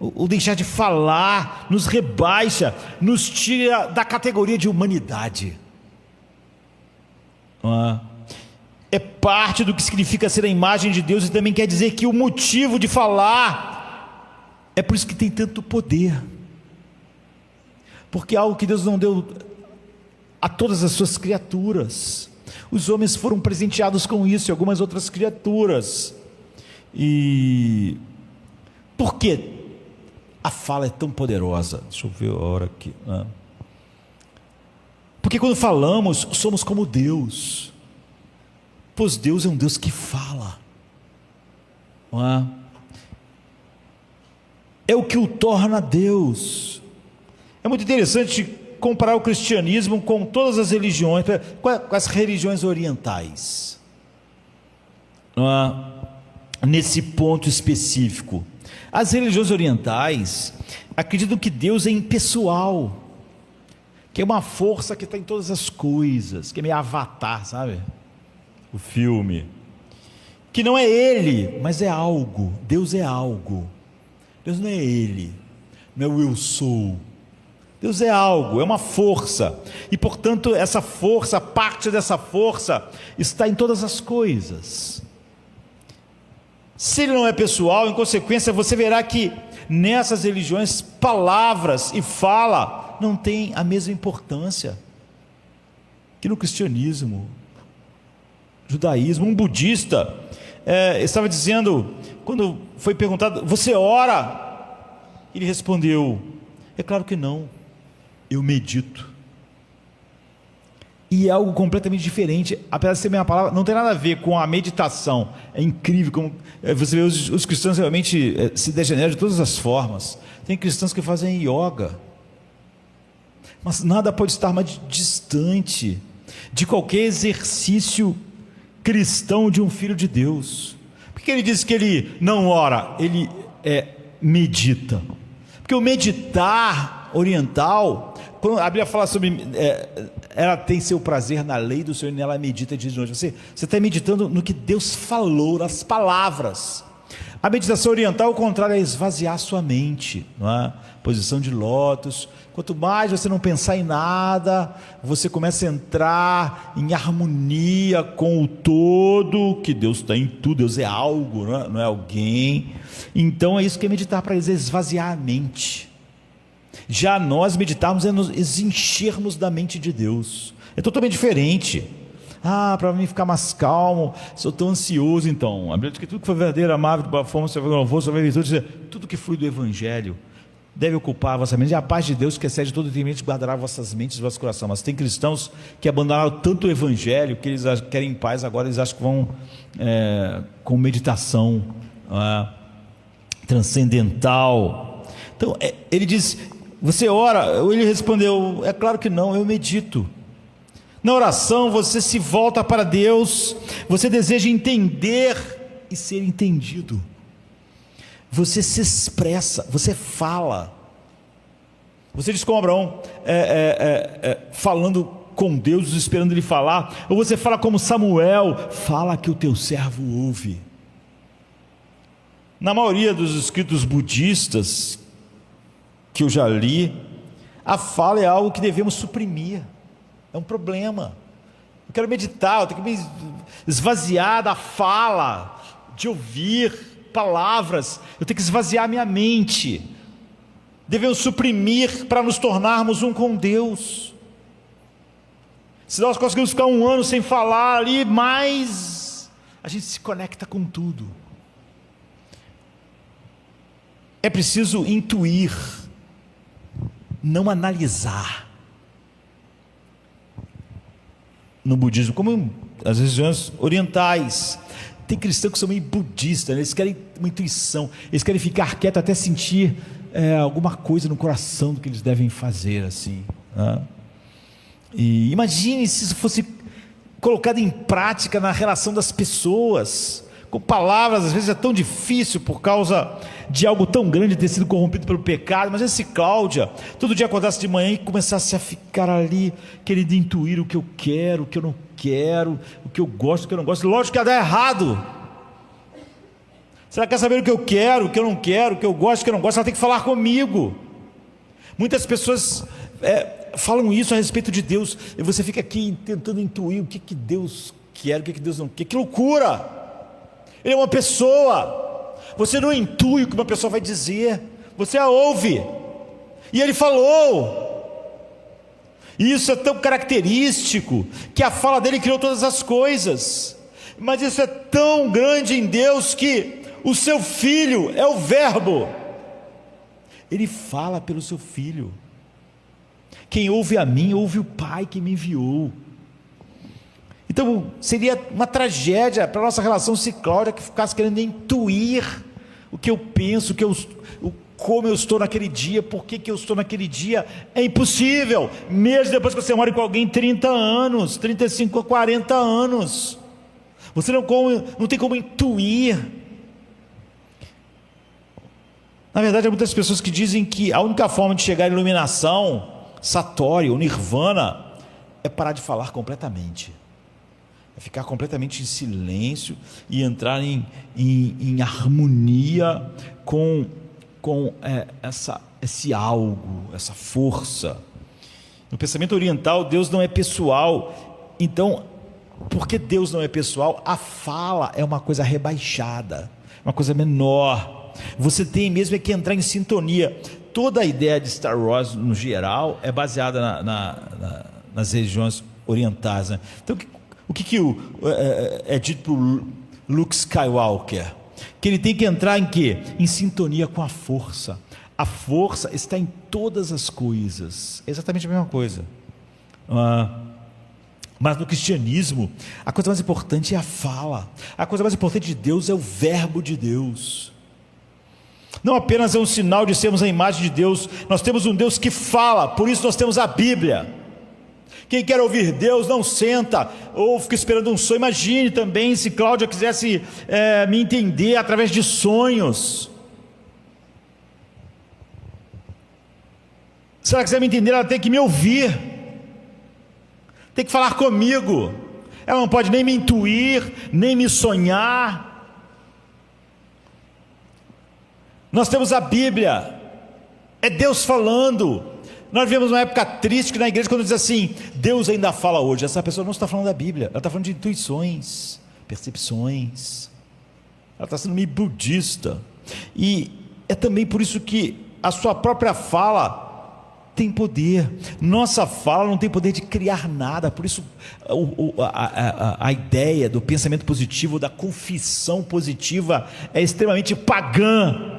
o deixar de falar nos rebaixa, nos tira da categoria de humanidade. É parte do que significa ser a imagem de Deus, e também quer dizer que o motivo de falar é por isso que tem tanto poder, porque é algo que Deus não deu a todas as suas criaturas. Os homens foram presenteados com isso e algumas outras criaturas. E por que a fala é tão poderosa? Deixa eu ver a hora aqui. Porque quando falamos, somos como Deus, pois Deus é um Deus que fala, não é? É o que o torna Deus. É muito interessante comparar o cristianismo com todas as religiões, com as religiões orientais, não é? Nesse ponto específico. As religiões orientais acreditam que Deus é impessoal, que é uma força que está em todas as coisas, que é meio Avatar, sabe? O filme, que não é Ele, mas é algo. Deus é algo. Deus não é Ele, não é o eu sou. Deus é algo, é uma força, e portanto essa força, parte dessa força está em todas as coisas. Se Ele não é pessoal, em consequência você verá que nessas religiões palavras e fala não tem a mesma importância que no cristianismo, judaísmo. Um budista estava dizendo, quando foi perguntado: você ora? Ele respondeu: é claro que não, eu medito. E é algo completamente diferente, apesar de ser a mesma palavra, não tem nada a ver com a meditação. É incrível como você vê os cristãos realmente se degeneram de todas as formas. Tem cristãos que fazem yoga, mas nada pode estar mais distante de qualquer exercício cristão de um filho de Deus. Por que ele diz que ele não ora? Ele medita. Porque o meditar oriental, quando a Bíblia fala sobre ela tem seu prazer na lei do Senhor e nela medita dia e de noite. Você está meditando no que Deus falou, nas palavras. A meditação oriental, ao contrário, é esvaziar sua mente, não é? Posição de lótus. Quanto mais você não pensar em nada, você começa a entrar em harmonia com o todo, que Deus está em tudo. Deus é algo, não é alguém. Então é isso que é meditar para eles, é esvaziar a mente. Já nós meditarmos é nos enchermos da mente de Deus. É totalmente diferente. Para mim ficar mais calmo, sou tão ansioso. Então, a Bíblia diz que tudo que foi verdadeiro, amável, de boa forma, se houver louvor, se houver virtude, tudo que flui do Evangelho deve ocupar a vossa mente, e a paz de Deus, que excede todo entendimento, guardará vossas mentes e vosso coração. Mas tem cristãos que abandonaram tanto o Evangelho, que eles querem paz, agora eles acham que vão com meditação transcendental. Então, ele diz: você ora? Ele respondeu: é claro que não, eu medito. Na oração você se volta para Deus, você deseja entender e ser entendido, você se expressa, você fala. Você diz como Abraão, falando com Deus, esperando Ele falar, ou você fala como Samuel: fala que o teu servo ouve. Na maioria dos escritos budistas que eu já li, a fala é algo que devemos suprimir. É um problema. Eu quero meditar, eu tenho que me esvaziar da fala, de ouvir palavras, eu tenho que esvaziar minha mente. Devemos suprimir para nos tornarmos um com Deus. Se nós conseguimos ficar 1 ano sem falar ali, mas a gente se conecta com tudo. É preciso intuir, não analisar. No budismo, como as religiões orientais, tem cristãos que são meio budistas, né? Eles querem uma intuição, eles querem ficar quietos até sentir alguma coisa no coração do que eles devem fazer, assim, né? E imagine se isso fosse colocado em prática na relação das pessoas, com palavras. Às vezes é tão difícil por causa de algo tão grande, ter sido corrompido pelo pecado. Mas se Cláudia todo dia acordasse de manhã e começasse a ficar ali querendo intuir o que eu quero, o que eu não quero, o que eu gosto, o que eu não gosto, lógico que ia dar errado. Se ela quer saber o que eu quero, o que eu não quero, o que eu gosto, o que eu não gosto, ela tem que falar comigo. Muitas pessoas falam isso a respeito de Deus, e você fica aqui tentando intuir o que Deus quer, o que Deus não quer. Que loucura! Ele é uma pessoa. Você não intui o que uma pessoa vai dizer, você a ouve. E ele falou. E isso é tão característico que a fala dele criou todas as coisas. Mas isso é tão grande em Deus que o seu filho é o verbo. Ele fala pelo seu filho. Quem ouve a mim, ouve o Pai que me enviou. Então seria uma tragédia para a nossa relação se Cláudia que ficasse querendo intuir o que eu penso, como eu estou naquele dia, por que eu estou naquele dia. É impossível, mesmo depois que você mora com alguém 30 anos, 35 a 40 anos, você não tem como intuir. Na verdade, há muitas pessoas que dizem que a única forma de chegar à iluminação, satori ou nirvana, é parar de falar completamente, é ficar completamente em silêncio e entrar em harmonia com esse algo, essa força. No pensamento oriental, Deus não é pessoal. Então, porque Deus não é pessoal, a fala é uma coisa rebaixada, uma coisa menor. Você tem mesmo é que entrar em sintonia. Toda a ideia de Star Wars, no geral, é baseada nas religiões orientais, né? Então, o que é dito por Luke Skywalker? Que ele tem que entrar em quê? Em sintonia com a força. A força está em todas as coisas. É exatamente a mesma coisa. Mas no cristianismo, a coisa mais importante é a fala. A coisa mais importante de Deus é o verbo de Deus. Não apenas é um sinal de sermos a imagem de Deus, nós temos um Deus que fala, por isso nós temos a Bíblia. Quem quer ouvir Deus não senta ou fica esperando um sonho. Imagine também se Cláudia quisesse me entender através de sonhos. Se ela quiser me entender, ela tem que me ouvir, tem que falar comigo. Ela não pode nem me intuir, nem me sonhar. Nós temos a Bíblia, é Deus falando. Nós vivemos uma época triste que na igreja, quando diz assim, Deus ainda fala hoje, essa pessoa não está falando da Bíblia, ela está falando de intuições, percepções, ela está sendo meio budista. E é também por isso que a sua própria fala tem poder. Nossa fala não tem poder de criar nada. Por isso a ideia do pensamento positivo, da confissão positiva é extremamente pagã.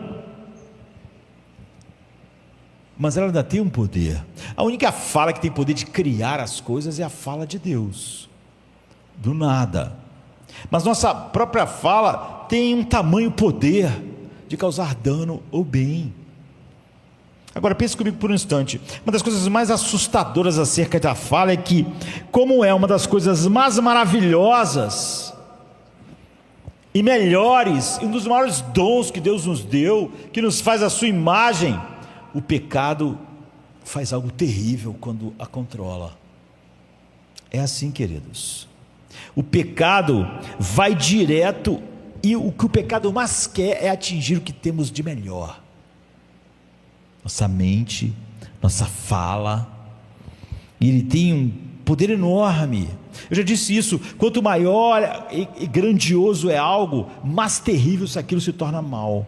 Mas ela ainda tem um poder. A única fala que tem poder de criar as coisas é a fala de Deus, do nada. Mas nossa própria fala tem um tamanho poder de causar dano ou bem. Agora pense comigo por um instante. Uma das coisas mais assustadoras acerca da fala é que, como é uma das coisas mais maravilhosas e melhores, e um dos maiores dons que Deus nos deu, que nos faz a sua imagem, o pecado faz algo terrível quando a controla. É assim, queridos. O pecado vai direto, e o que o pecado mais quer é atingir o que temos de melhor. Nossa mente, nossa fala. E ele tem um poder enorme. Eu já disse isso, quanto maior e grandioso é algo, mais terrível se aquilo se torna mal.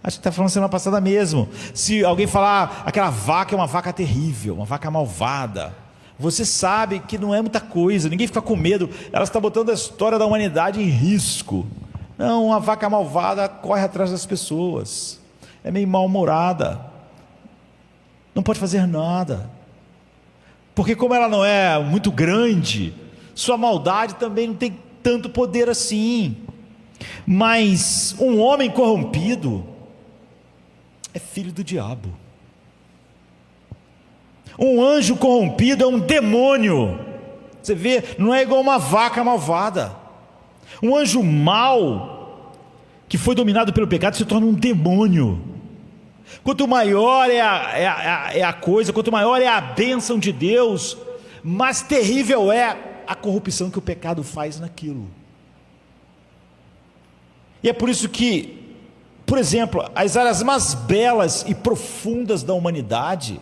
Acho que está falando semana passada mesmo. Se alguém falar, aquela vaca é uma vaca terrível, uma vaca malvada, você sabe que não é muita coisa, ninguém fica com medo, ela está botando a história da humanidade em risco. Não, uma vaca malvada corre atrás das pessoas, é meio mal-humorada, não pode fazer nada, porque como ela não é muito grande, sua maldade também não tem tanto poder assim. Mas um homem corrompido é filho do diabo. Um anjo corrompido é um demônio. Você vê, não é igual uma vaca malvada. Um anjo mau que foi dominado pelo pecado se torna um demônio. Quanto maior é a coisa, quanto maior é a bênção de Deus, mais terrível é a corrupção que o pecado faz naquilo. E é por isso que, por exemplo, as áreas mais belas e profundas da humanidade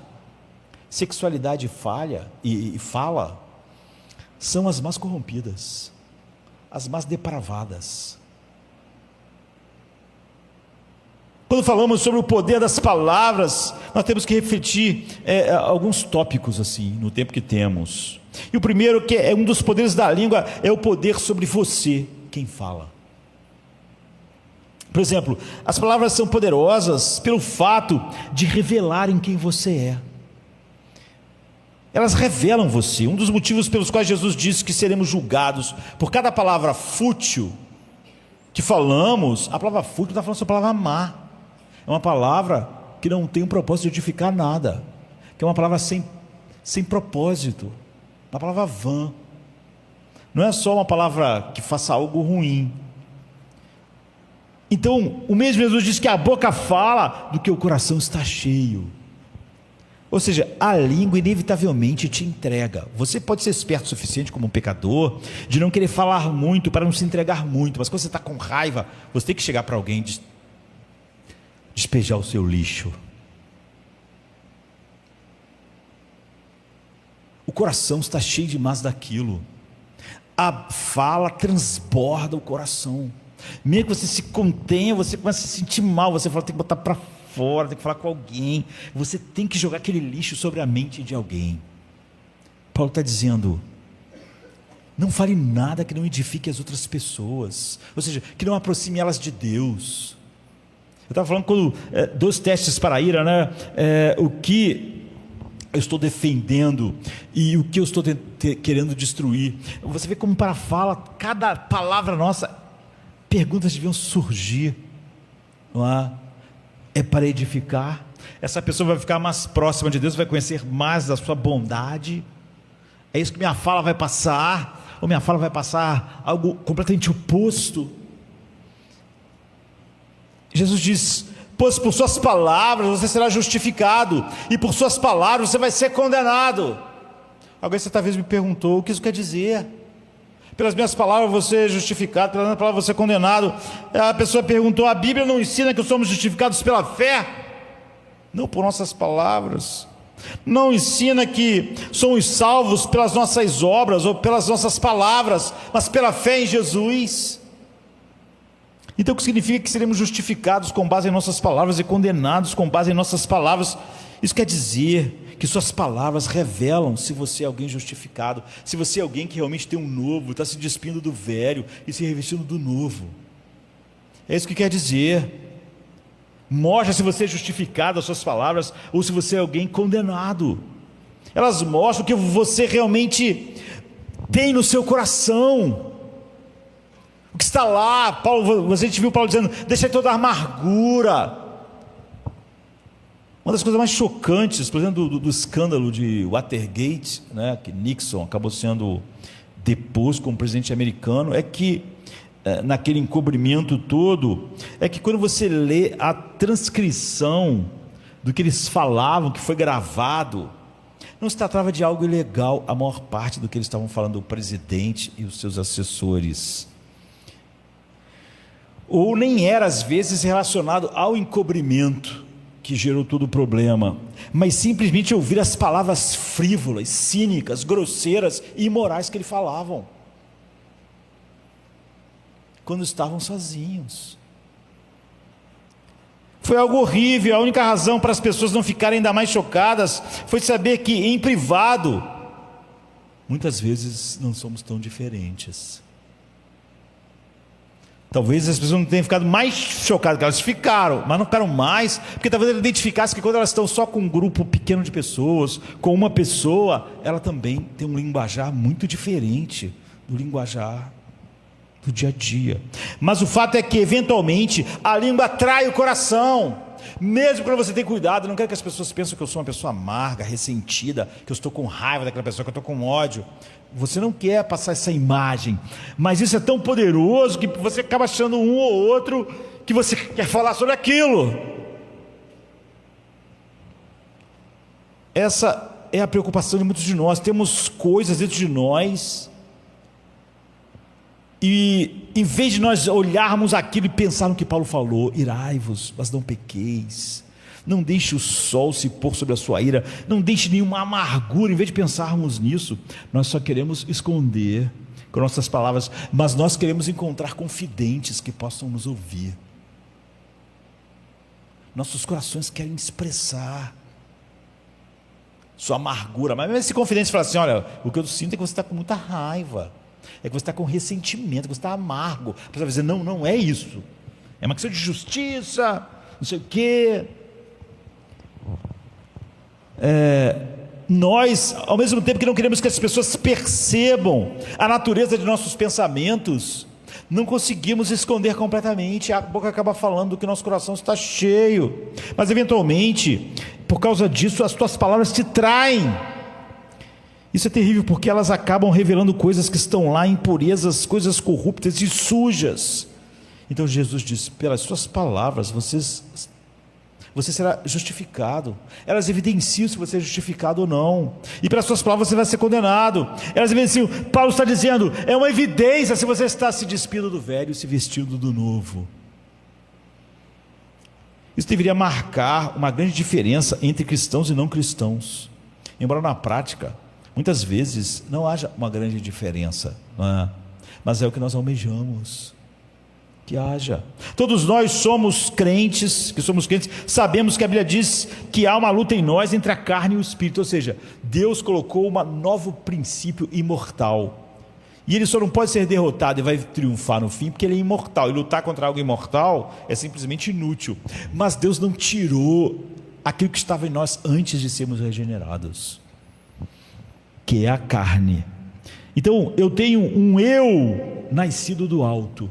sexualidade falha e fala, são as mais corrompidas, as mais depravadas. Quando falamos sobre o poder das palavras, nós temos que refletir alguns tópicos assim, no tempo que temos. E o primeiro, que é um dos poderes da língua, é o poder sobre você, quem fala. Por exemplo, as palavras são poderosas pelo fato de revelarem quem você é. Elas revelam você. Um dos motivos pelos quais Jesus disse que seremos julgados por cada palavra fútil que falamos. A palavra fútil está falando sobre a palavra má. É uma palavra que não tem um propósito de edificar nada, que é uma palavra sem propósito, uma palavra vã. Não é só uma palavra que faça algo ruim. Então, o mesmo Jesus diz que a boca fala do que o coração está cheio. Ou seja, a língua inevitavelmente te entrega. Você pode ser esperto o suficiente como um pecador, de não querer falar muito, para não se entregar muito, mas quando você está com raiva, você tem que chegar para alguém e despejar o seu lixo. O coração está cheio demais daquilo. A fala transborda o coração. Mesmo que você se contenha, você começa a se sentir mal. Você fala, tem que botar para fora, tem que falar com alguém. Você tem que jogar aquele lixo sobre a mente de alguém. Paulo está dizendo, não fale nada que não edifique as outras pessoas, ou seja, que não aproxime elas de Deus. Eu estava falando quando dois testes para a ira, né? O que eu estou defendendo e o que eu estou querendo destruir. Você vê como para a fala, cada palavra nossa, perguntas deviam surgir, não é? É para edificar. Essa pessoa vai ficar mais próxima de Deus, vai conhecer mais da sua bondade. É isso que minha fala vai passar, ou minha fala vai passar algo completamente oposto. Jesus diz, pois por suas palavras você será justificado, e por suas palavras você vai ser condenado. Alguém certa vez me perguntou, o que isso quer dizer? Pelas minhas palavras você é justificado, pelas minhas palavras você é condenado. A pessoa perguntou, a Bíblia não ensina que somos justificados pela fé? Não por nossas palavras. Não ensina que somos salvos pelas nossas obras ou pelas nossas palavras, mas pela fé em Jesus. Então o que significa que seremos justificados com base em nossas palavras e condenados com base em nossas palavras? Isso quer dizer que suas palavras revelam se você é alguém justificado, se você é alguém que realmente tem um novo, está se despindo do velho e se revestindo do novo. É isso que quer dizer. Mostra se você é justificado, as suas palavras, ou se você é alguém condenado. Elas mostram o que você realmente tem no seu coração, o que está lá. Paulo, a gente viu Paulo dizendo, deixa toda a amargura. Uma das coisas mais chocantes, por exemplo, do escândalo de Watergate, né, que Nixon acabou sendo deposto como presidente americano, é que naquele encobrimento todo, é que quando você lê a transcrição do que eles falavam, que foi gravado, não se tratava de algo ilegal, a maior parte do que eles estavam falando, o presidente e os seus assessores, ou nem era às vezes relacionado ao encobrimento que gerou todo o problema, mas simplesmente ouvir as palavras frívolas, cínicas, grosseiras e imorais que eles falavam, quando estavam sozinhos. Foi algo horrível. A única razão para as pessoas não ficarem ainda mais chocadas foi saber que em privado muitas vezes não somos tão diferentes. Talvez as pessoas não tenham ficado mais chocadas, que elas ficaram, mas não ficaram mais, porque talvez elas identificassem que quando elas estão só com um grupo pequeno de pessoas, com uma pessoa, ela também tem um linguajar muito diferente do linguajar do dia a dia. Mas o fato é que eventualmente a língua atrai o coração. Mesmo quando você tem cuidado, eu não quero que as pessoas pensem que eu sou uma pessoa amarga, ressentida, que eu estou com raiva daquela pessoa, que eu estou com ódio. Você não quer passar essa imagem, mas isso é tão poderoso que você acaba achando um ou outro que você quer falar sobre aquilo. Essa é a preocupação de muitos de nós. Temos coisas dentro de nós e em vez de nós olharmos aquilo e pensar no que Paulo falou, irai-vos, mas não pequeis, Não deixe o sol se pôr sobre a sua ira, não deixe nenhuma amargura. Em vez de pensarmos nisso, nós só queremos esconder com nossas palavras, mas nós queremos encontrar confidentes que possam nos ouvir. Nossos corações querem expressar sua amargura, mas mesmo esse confidente fala assim: olha, o que eu sinto é que você está com muita raiva, é que você está com ressentimento, que você está amargo. A pessoa vai dizer: não, não é isso, é uma questão de justiça, não sei o quê. Nós, ao mesmo tempo que não queremos que as pessoas percebam a natureza de nossos pensamentos, não conseguimos esconder completamente. A boca acaba falando do que nosso coração está cheio, mas eventualmente, por causa disso, as tuas palavras te traem. Isso é terrível, porque elas acabam revelando coisas que estão lá, impurezas, coisas corruptas e sujas. Então Jesus diz: pelas suas palavras você será justificado. Elas evidenciam se você é justificado ou não, e pelas suas palavras você vai ser condenado. Elas evidenciam, Paulo está dizendo, é uma evidência se você está se despindo do velho e se vestindo do novo. Isso deveria marcar uma grande diferença entre cristãos e não cristãos, embora na prática muitas vezes não haja uma grande diferença, não é? Mas é o que nós almejamos que haja. Todos nós somos crentes, sabemos que a Bíblia diz que há uma luta em nós entre a carne e o espírito, ou seja, Deus colocou um novo princípio imortal, e ele só não pode ser derrotado e vai triunfar no fim, porque ele é imortal, e lutar contra algo imortal é simplesmente inútil. Mas Deus não tirou aquilo que estava em nós antes de sermos regenerados, que é a carne. Então eu tenho um eu nascido do alto,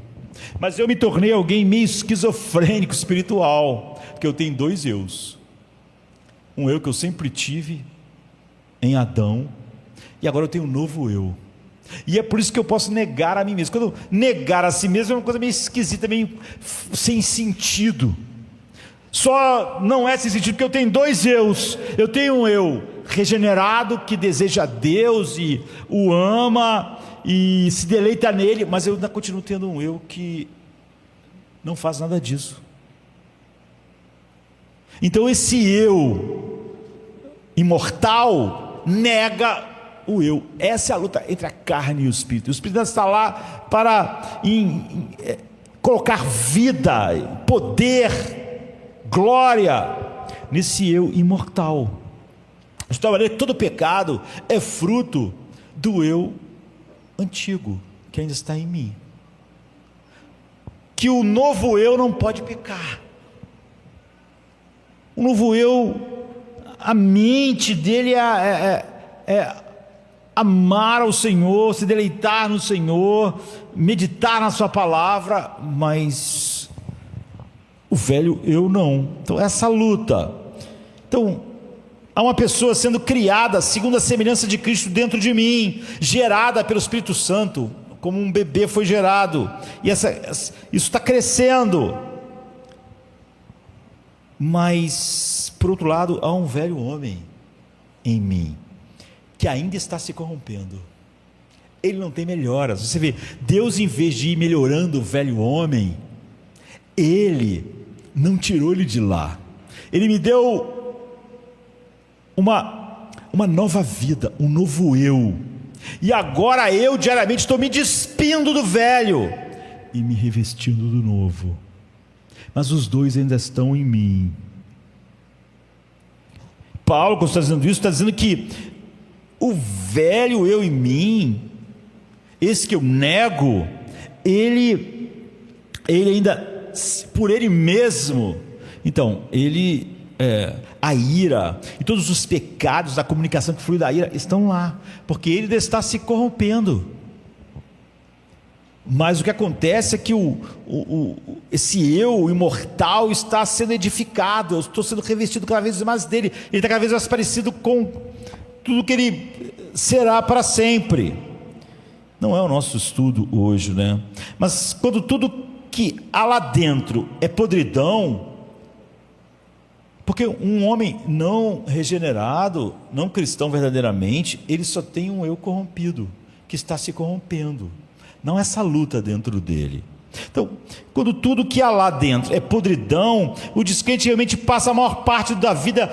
mas eu me tornei alguém meio esquizofrênico espiritual, porque eu tenho dois eus. Um eu que eu sempre tive em Adão, e agora eu tenho um novo eu. E é por isso que eu posso negar a mim mesmo. Quando negar a si mesmo é uma coisa meio esquisita, meio sem sentido. Só não é sem sentido porque eu tenho dois eus. Eu tenho um eu regenerado que deseja Deus e o ama e se deleita nele, mas eu ainda continuo tendo um eu que não faz nada disso. Então esse eu imortal nega o eu. Essa é a luta entre a carne e o espírito. O espírito está lá para colocar vida, poder, glória nesse eu imortal. De tal maneira que todo pecado é fruto do eu antigo que ainda está em mim, que o novo eu não pode pecar. O novo eu, a mente dele é amar ao Senhor, se deleitar no Senhor, meditar na sua palavra, mas o velho eu não. Então essa luta. Então há uma pessoa sendo criada segundo a semelhança de Cristo dentro de mim, gerada pelo Espírito Santo, como um bebê foi gerado, e isso está crescendo. Mas, por outro lado, há um velho homem em mim, que ainda está se corrompendo. Ele não tem melhoras. Você vê, Deus, em vez de ir melhorando o velho homem, Ele não tirou ele de lá. Ele me deu uma nova vida, um novo eu, e agora eu diariamente estou me despindo do velho e me revestindo do novo, mas os dois ainda estão em mim. Paulo, quando está dizendo isso, está dizendo que o velho eu em mim, esse que eu nego, ele ainda, por ele mesmo, então, a ira e todos os pecados da comunicação que flui da ira estão lá, porque ele está se corrompendo. Mas o que acontece é que esse eu imortal está sendo edificado. Eu estou sendo revestido cada vez mais dele. Ele está cada vez mais parecido com tudo que ele será para sempre. Não é o nosso estudo hoje, né? Mas quando tudo que há lá dentro é podridão, porque um homem não regenerado, não cristão verdadeiramente, ele só tem um eu corrompido, que está se corrompendo. Não essa luta dentro dele. Então, quando tudo que há lá dentro é podridão, o descrente realmente passa a maior parte da vida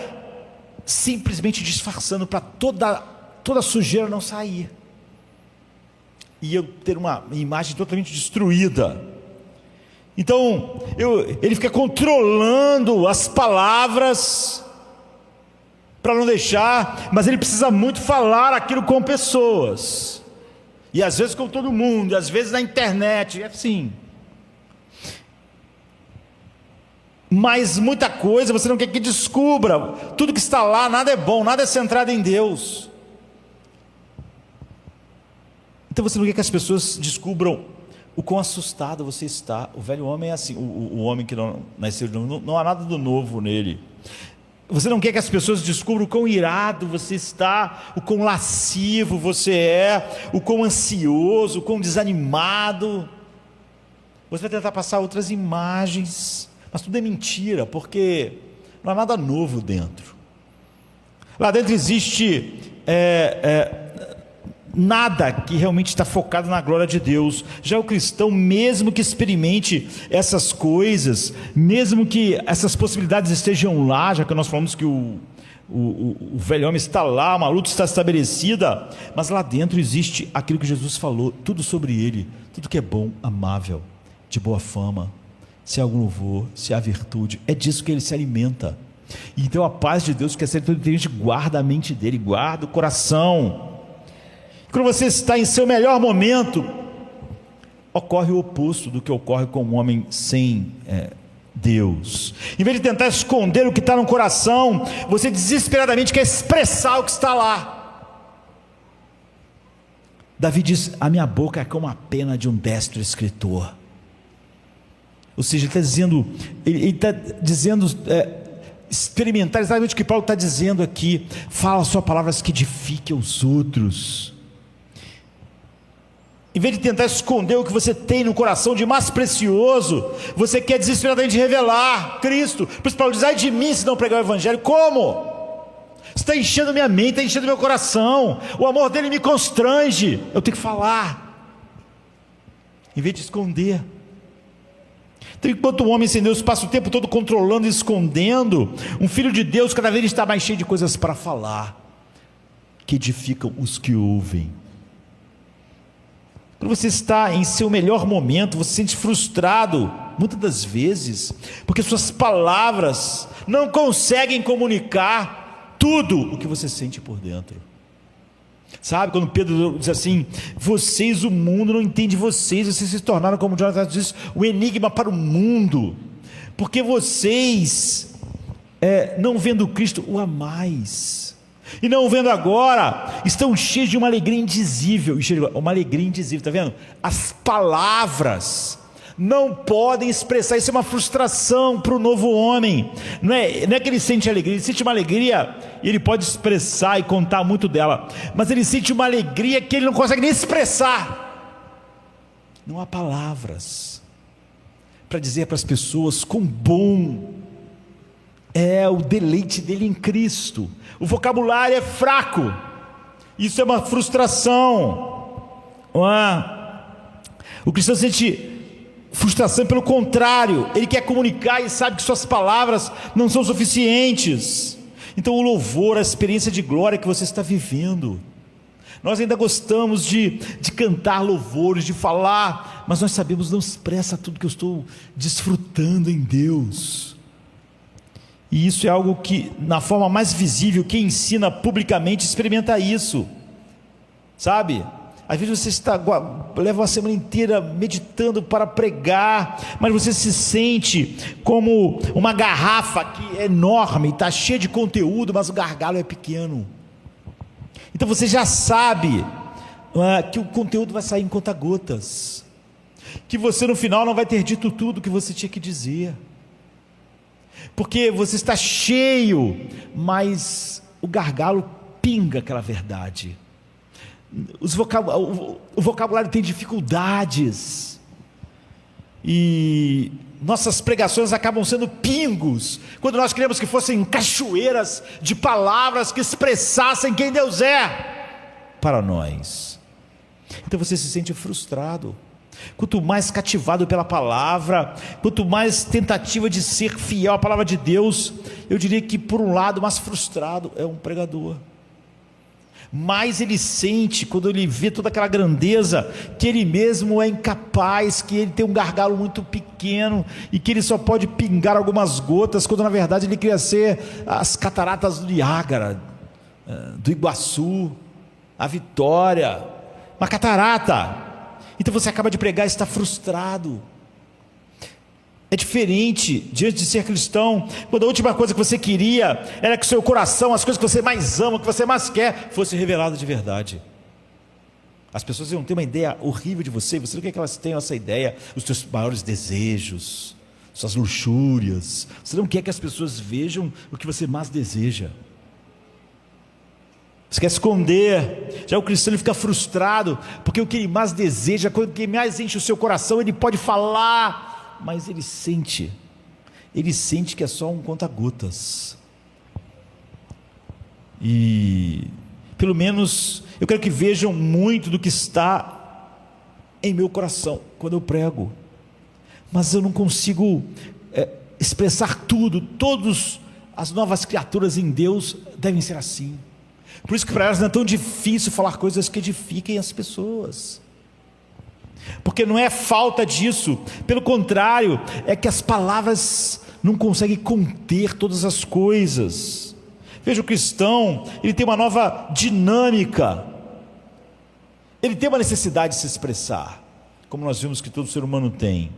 simplesmente disfarçando para toda sujeira não sair. E eu ter uma imagem totalmente destruída. Então, ele fica controlando as palavras para não deixar, mas ele precisa muito falar aquilo com pessoas. E às vezes com todo mundo, e às vezes na internet, é assim. Mas muita coisa você não quer que descubra. Tudo que está lá, nada é bom, nada é centrado em Deus. Então você não quer que as pessoas descubram o quão assustado você está. O velho homem é assim, o homem que não nasceu de novo, não há nada do novo nele. Você não quer que as pessoas descubram o quão irado você está, o quão lascivo você é, o quão ansioso, o quão desanimado. Você vai tentar passar outras imagens, mas tudo é mentira, porque não há nada novo dentro. Lá dentro existe nada que realmente está focado na glória de Deus. Já o cristão, mesmo que experimente essas coisas, mesmo que essas possibilidades estejam lá, já que nós falamos que o velho homem está lá, uma luta está estabelecida, mas lá dentro existe aquilo que Jesus falou, tudo sobre ele, tudo que é bom, amável, de boa fama, se há algum louvor, se há virtude, é disso que ele se alimenta. Então a paz de Deus, que é ser todo inteligente, guarda a mente dele, guarda o coração. Quando você está em seu melhor momento, ocorre o oposto do que ocorre com um homem sem Deus. Em vez de tentar esconder o que está no coração, você desesperadamente quer expressar o que está lá. Davi diz: a minha boca é como a pena de um destro escritor. Ou seja, ele está dizendo, experimentar exatamente o que Paulo está dizendo aqui. Fala só palavras que edifiquem os outros. Em vez de tentar esconder o que você tem no coração de mais precioso, você quer desesperadamente revelar Cristo. Por isso Paulo diz: ai de mim se não pregar o evangelho. Como? Está enchendo minha mente, está enchendo meu coração, o amor dele me constrange, eu tenho que falar, em vez de esconder. Então, enquanto o homem sem Deus passa o tempo todo controlando e escondendo, um filho de Deus cada vez está mais cheio de coisas para falar, que edificam os que ouvem. Quando você está em seu melhor momento, você se sente frustrado, muitas das vezes, porque suas palavras não conseguem comunicar tudo o que você sente por dentro. Sabe, quando Pedro diz assim: vocês, o mundo não entende vocês se tornaram, como Jonathan diz, um enigma para o mundo, porque vocês, não vendo Cristo, o amais. E não vendo agora, estão cheios de uma alegria indizível. Uma alegria indizível, está vendo? As palavras não podem expressar. Isso é uma frustração para o novo homem. Não é que ele sente alegria, ele sente uma alegria e ele pode expressar e contar muito dela, mas ele sente uma alegria que ele não consegue nem expressar. Não há palavras para dizer para as pessoas quão bom é o deleite dele em Cristo. O vocabulário é fraco. Isso é uma frustração. O cristão sente frustração, pelo contrário, ele quer comunicar e sabe que suas palavras não são suficientes. Então o louvor, a experiência de glória que você está vivendo, nós ainda gostamos de cantar louvores, de falar, mas nós sabemos, não expressa tudo que eu estou desfrutando em Deus. E isso é algo que, na forma mais visível, quem ensina publicamente experimenta isso, sabe? Às vezes você leva uma semana inteira meditando para pregar, mas você se sente como uma garrafa que é enorme, está cheia de conteúdo, mas o gargalo é pequeno. Então você já sabe que o conteúdo vai sair em conta-gotas, que você no final não vai ter dito tudo o que você tinha que dizer, porque você está cheio, mas o gargalo pinga aquela verdade. O vocabulário tem dificuldades, e nossas pregações acabam sendo pingos, quando nós queríamos que fossem cachoeiras de palavras que expressassem quem Deus é para nós. Então você se sente frustrado, quanto mais cativado pela palavra, quanto mais tentativa de ser fiel à palavra de Deus, eu diria que por um lado mais frustrado é um pregador. Mais ele sente, quando ele vê toda aquela grandeza, que ele mesmo é incapaz, que ele tem um gargalo muito pequeno e que ele só pode pingar algumas gotas, quando na verdade ele queria ser as cataratas do Niágara, do Iguaçu, a Vitória, uma catarata. Então você acaba de pregar e está frustrado. É diferente diante de ser cristão, quando a última coisa que você queria era que o seu coração, as coisas que você mais ama, que você mais quer, fosse revelado de verdade. As pessoas iam ter uma ideia horrível de você, você não quer que elas tenham essa ideia, os seus maiores desejos, suas luxúrias. Você não quer que as pessoas vejam o que você mais deseja. Você quer esconder. Já o cristão ele fica frustrado, porque o que ele mais deseja, o que mais enche o seu coração, ele pode falar, mas ele sente que é só um conta-gotas. E pelo menos eu quero que vejam muito do que está em meu coração quando eu prego, mas eu não consigo expressar tudo. Todas as novas criaturas em Deus devem ser assim. Por isso que para elas não é tão difícil falar coisas que edifiquem as pessoas, porque não é falta disso, pelo contrário, é que as palavras não conseguem conter todas as coisas. Veja, o cristão, ele tem uma nova dinâmica, ele tem uma necessidade de se expressar, como nós vimos que todo ser humano tem,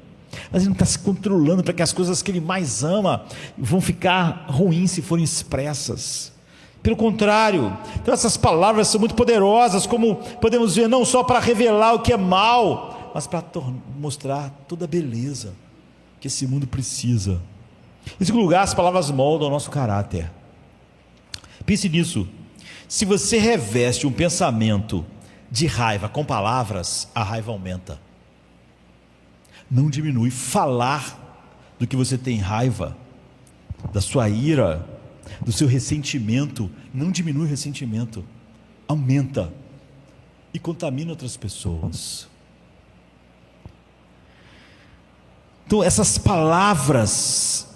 mas ele não está se controlando para que as coisas que ele mais ama vão ficar ruins se forem expressas. Pelo contrário, então essas palavras são muito poderosas, como podemos ver, não só para revelar o que é mal, mas para mostrar toda a beleza que esse mundo precisa. Em segundo lugar, as palavras moldam o nosso caráter. Pense nisso. Se você reveste um pensamento de raiva com palavras, a raiva aumenta, não diminui. Falar do que você tem raiva, da sua ira, do seu ressentimento, não diminui o ressentimento, aumenta e contamina outras pessoas. Então essas palavras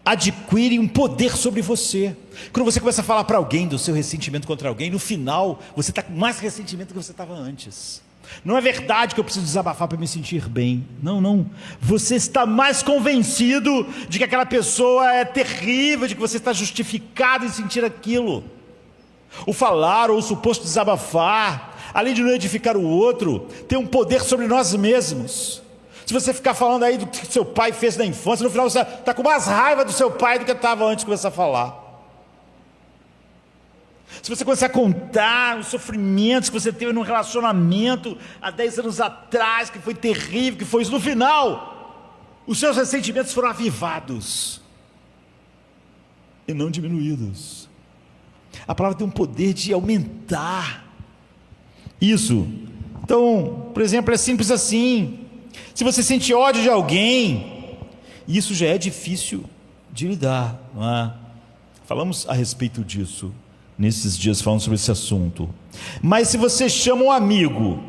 adquirem um poder sobre você. Quando você começa a falar para alguém do seu ressentimento contra alguém, no final você está com mais ressentimento do que você estava antes. Não é verdade que eu preciso desabafar para me sentir bem. Não. Você está mais convencido de que aquela pessoa é terrível, de que você está justificado em sentir aquilo. O falar ou o suposto desabafar, além de não edificar o outro, tem um poder sobre nós mesmos. Se você ficar falando aí do que seu pai fez na infância, no final você está com mais raiva do seu pai do que estava antes de começar a falar. Se você começar a contar os sofrimentos que você teve num relacionamento há 10 anos atrás, que foi terrível, que foi isso, no final os seus ressentimentos foram avivados e não diminuídos. A palavra tem um poder de aumentar isso. Então, por exemplo, é simples assim. Se você sente ódio de alguém, isso já é difícil de lidar, não é? Falamos a respeito disso nesses dias, falando sobre esse assunto. Mas se você chama um amigo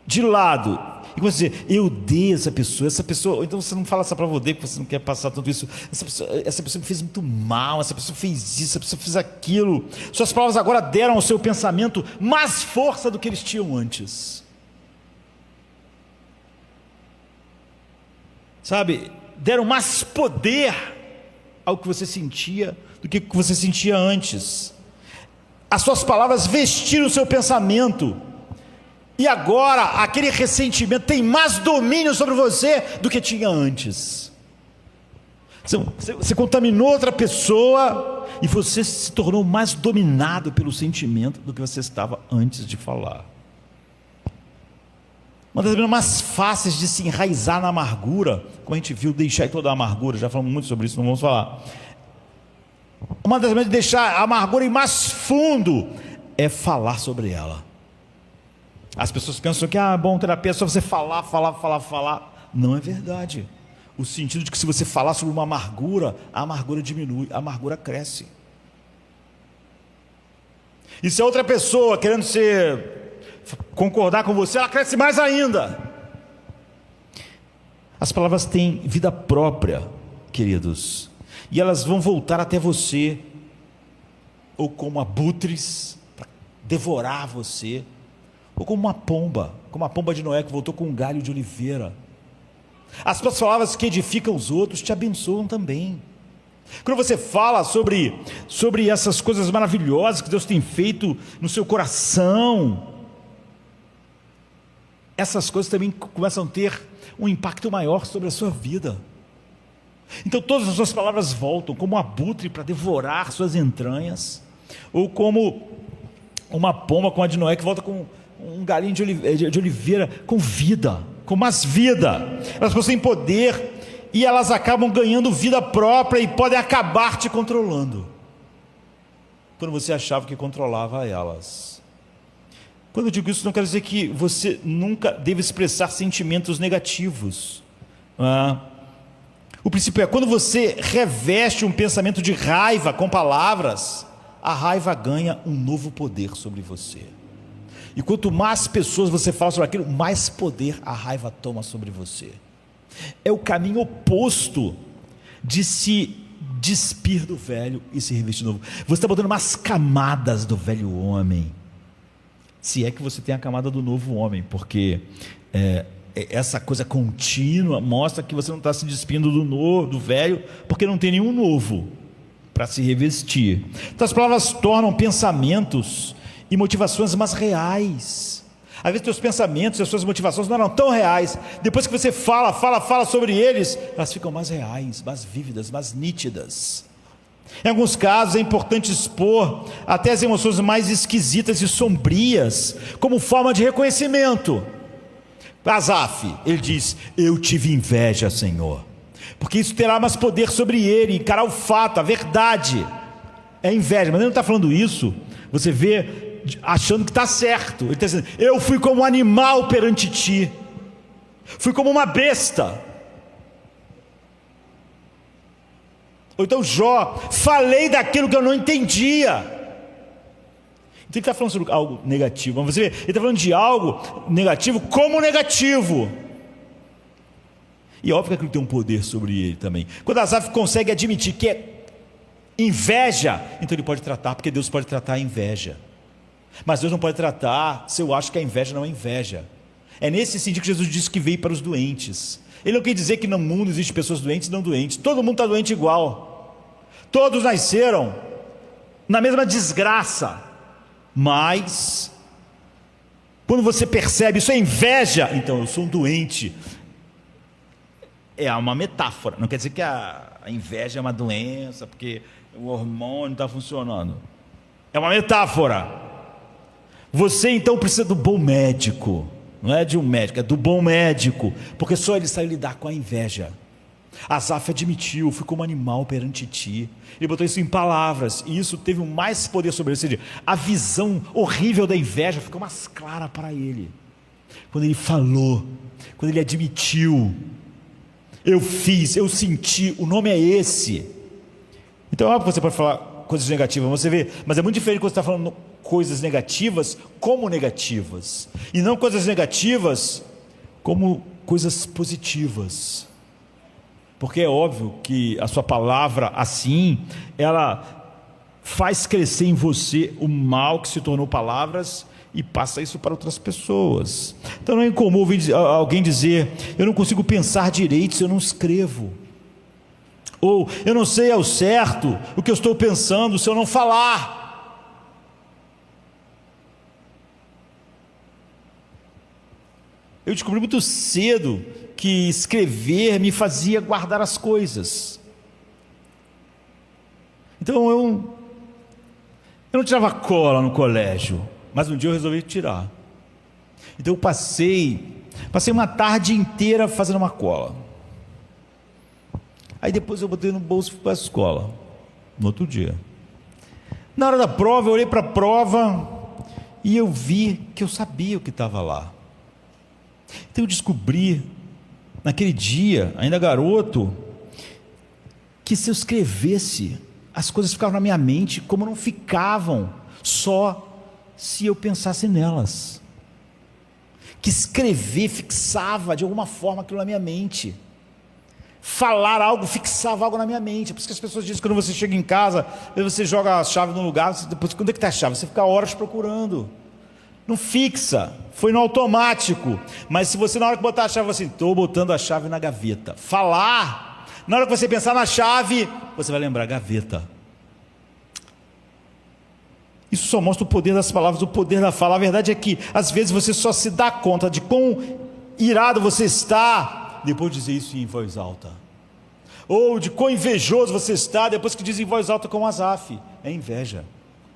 de lado e você dizer, eu odeio essa pessoa, ou então você não fala só para você, porque você não quer passar tudo isso, essa pessoa me fez muito mal, essa pessoa fez isso, essa pessoa fez aquilo. Suas palavras agora deram ao seu pensamento mais força do que eles tinham antes. Sabe, deram mais poder ao que você sentia do que você sentia antes. As suas palavras vestiram o seu pensamento, e agora aquele ressentimento tem mais domínio sobre você do que tinha antes. Você contaminou outra pessoa e você se tornou mais dominado pelo sentimento do que você estava antes de falar. Uma das maneiras mais fáceis de se enraizar na amargura, como a gente viu, deixar toda a amargura, já falamos muito sobre isso, não vamos falar. Uma das maneiras de deixar a amargura ir mais fundo é falar sobre ela. As pessoas pensam que, bom, terapia é só você falar. Não é verdade. O sentido de que se você falar sobre uma amargura, a amargura diminui, a amargura cresce. E se a outra pessoa, querendo ser concordar com você, ela cresce mais ainda. As palavras têm vida própria, queridos, e elas vão voltar até você, ou como abutres, para devorar você, ou como a pomba de Noé que voltou com um galho de oliveira. As tuas palavras que edificam os outros te abençoam também. Quando você fala sobre essas coisas maravilhosas que Deus tem feito no seu coração, essas coisas também começam a ter um impacto maior sobre a sua vida. Então todas as suas palavras voltam como um abutre para devorar suas entranhas, ou como uma pomba como a de Noé que volta com um galinho de oliveira com vida, com mais vida. Elas possuem poder e elas acabam ganhando vida própria e podem acabar te controlando quando você achava que controlava elas. Quando eu digo isso, não quero dizer que você nunca deve expressar sentimentos negativos. O princípio é, quando você reveste um pensamento de raiva com palavras, a raiva ganha um novo poder sobre você. E quanto mais pessoas você fala sobre aquilo, mais poder a raiva toma sobre você. É o caminho oposto de se despir do velho e se revestir de novo. Você está botando umas camadas do velho homem, se é que você tem a camada do novo homem, porque essa coisa contínua mostra que você não está se despindo do velho, porque não tem nenhum novo para se revestir. Então as palavras tornam pensamentos e motivações mais reais. Às vezes teus pensamentos e as suas motivações não eram tão reais. Depois que você fala sobre eles, elas ficam mais reais, mais vívidas, mais nítidas. Em alguns casos é importante expor até as emoções mais esquisitas e sombrias, como forma de reconhecimento. Asaf, ele diz: eu tive inveja, Senhor, porque isso terá mais poder sobre ele, encarar o fato, a verdade. É inveja, mas ele não está falando isso, você vê, achando que está certo. Ele está dizendo: eu fui como um animal perante ti, fui como uma besta. Ou então Jó, falei daquilo que eu não entendia. Então ele está falando sobre algo negativo, mas você vê, ele está falando de algo negativo como negativo. E é óbvio que aquilo tem um poder sobre ele também. Quando Asaf consegue admitir que é inveja, então ele pode tratar, porque Deus pode tratar a inveja. Mas Deus não pode tratar se eu acho que a inveja não é inveja. É nesse sentido que Jesus disse que veio para os doentes. Ele não quer dizer que no mundo existem pessoas doentes e não doentes. Todo mundo está doente igual. Todos nasceram na mesma desgraça. Mas quando você percebe isso é inveja, então eu sou um doente. É uma metáfora. Não quer dizer que a inveja é uma doença, porque o hormônio está funcionando. É uma metáfora. Você então precisa do bom médico. Não é de um médico, é do bom médico, porque só ele sabe lidar com a inveja. Asaf admitiu: fui como animal perante ti. Ele botou isso em palavras, e isso teve mais poder sobre ele. Ou seja, a visão horrível da inveja ficou mais clara para ele quando ele falou, quando ele admitiu: eu fiz, eu senti, o nome é esse. Então é óbvio que você pode falar coisas negativas, você vê, mas é muito diferente quando você está falando coisas negativas como negativas, e não coisas negativas como coisas positivas, porque é óbvio que a sua palavra assim, ela faz crescer em você o mal que se tornou palavras e passa isso para outras pessoas. Então não é incomum ouvir alguém dizer: eu não consigo pensar direito se eu não escrevo, ou eu não sei ao certo o que eu estou pensando se eu não falar. Eu descobri muito cedo que escrever me fazia guardar as coisas. Então eu não tirava cola no colégio, mas um dia eu resolvi tirar. Então eu passei uma tarde inteira fazendo uma cola. Aí depois eu botei no bolso e fui para a escola, no outro dia. Na hora da prova, eu olhei para a prova e eu vi que eu sabia o que estava lá. Então eu descobri, naquele dia, ainda garoto, que se eu escrevesse, as coisas ficavam na minha mente, como não ficavam só se eu pensasse nelas. que escrever fixava de alguma forma aquilo na minha mente. Falar algo fixava algo na minha mente. Por isso que as pessoas dizem que quando você chega em casa, você joga a chave num lugar, depois, quando é que está a chave? Você fica horas procurando. Não fixa, foi no automático. Mas se você na hora que botar a chave, assim, estou botando a chave na gaveta. Falar, na hora que você pensar na chave, você vai lembrar, gaveta. Isso só mostra o poder das palavras, o poder da fala. A verdade é que às vezes você só se dá conta de quão irado você está depois de dizer isso em voz alta, ou de quão invejoso você está depois que diz em voz alta como Asaf. É inveja,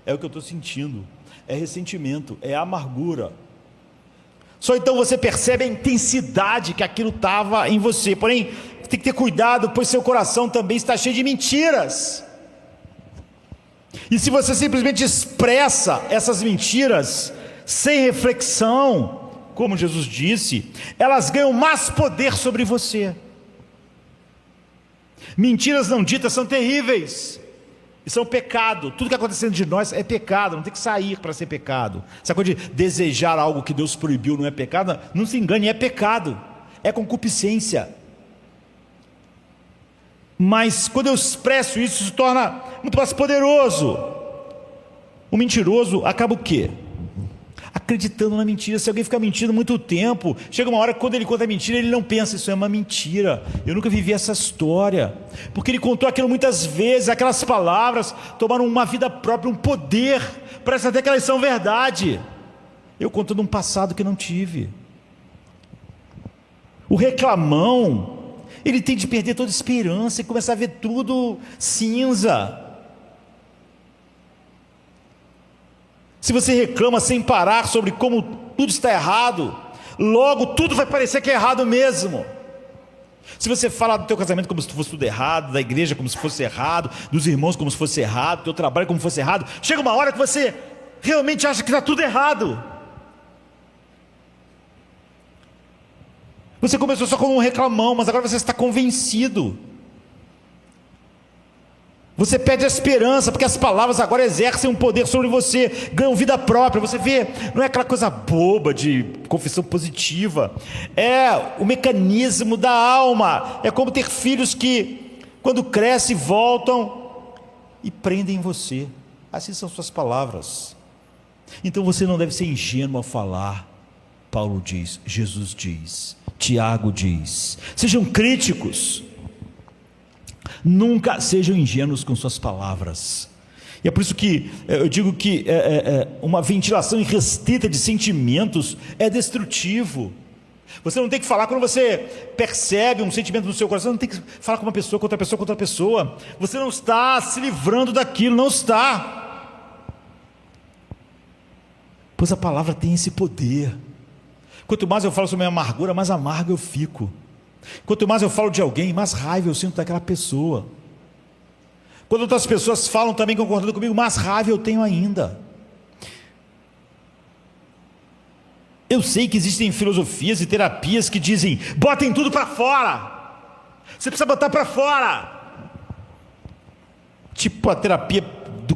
é o que eu estou sentindo, é ressentimento, é amargura. Só então você percebe a intensidade que aquilo estava em você. Porém, tem que ter cuidado, pois seu coração também está cheio de mentiras. E se você simplesmente expressa essas mentiras sem reflexão, como Jesus disse, elas ganham mais poder sobre você. Mentiras não ditas são terríveis e são pecado. Tudo que está acontecendo de nós é pecado, não tem que sair para ser pecado. Essa coisa de desejar algo que Deus proibiu não é pecado, não se engane, é pecado, é concupiscência. Mas quando eu expresso isso, se torna muito mais poderoso. O mentiroso acaba o quê? Acreditando na mentira. Se alguém ficar mentindo muito tempo, chega uma hora que quando ele conta a mentira, ele não pensa, isso é uma mentira. Eu nunca vivi essa história, porque ele contou aquilo muitas vezes, aquelas palavras tomaram uma vida própria, um poder, parece até que elas são verdade. Eu conto de um passado que não tive. O reclamão, ele tem de perder toda esperança e começar a ver tudo cinza. Se você reclama sem parar sobre como tudo está errado, logo tudo vai parecer que é errado mesmo. Se você fala do teu casamento como se fosse tudo errado, da igreja como se fosse errado, dos irmãos como se fosse errado, do teu trabalho como se fosse errado, chega uma hora que você realmente acha que está tudo errado. Você começou só como um reclamão, mas agora você está convencido. Você perde a esperança, porque as palavras agora exercem um poder sobre você, ganham vida própria. Você vê, não é aquela coisa boba de confissão positiva, é o mecanismo da alma. É como ter filhos que, quando crescem, voltam e prendem você. Assim são suas palavras. Então você não deve ser ingênuo ao falar. Paulo diz, Jesus diz, Tiago diz, sejam críticos, nunca sejam ingênuos com suas palavras. E é por isso que eu digo que uma ventilação irrestrita de sentimentos é destrutivo. Você não tem que falar quando você percebe um sentimento no seu coração, não tem que falar com uma pessoa, com outra pessoa, com outra pessoa. Você não está se livrando daquilo, não está. Pois a palavra tem esse poder. Quanto mais eu falo sobre a minha amargura, mais amargo eu fico. Quanto mais eu falo de alguém, mais raiva eu sinto daquela pessoa. Quando outras pessoas falam também concordando comigo, mais raiva eu tenho ainda. Eu sei que existem filosofias e terapias que dizem, botem tudo para fora. Você precisa botar para fora. Tipo a terapia do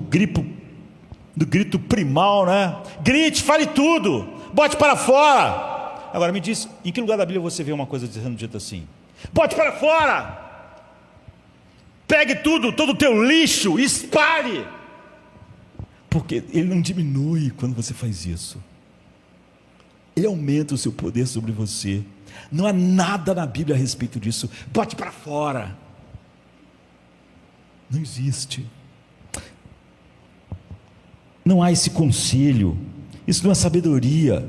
grito primal, né? Grite, fale tudo, bote para fora. Agora me diz, em que lugar da Bíblia você vê uma coisa sendo dita assim? Bote para fora! Pegue tudo, todo o teu lixo, espalhe! Porque ele não diminui quando você faz isso. Ele aumenta o seu poder sobre você. Não há nada na Bíblia a respeito disso. Bote para fora! Não existe. Não há esse conselho. Isso não é sabedoria.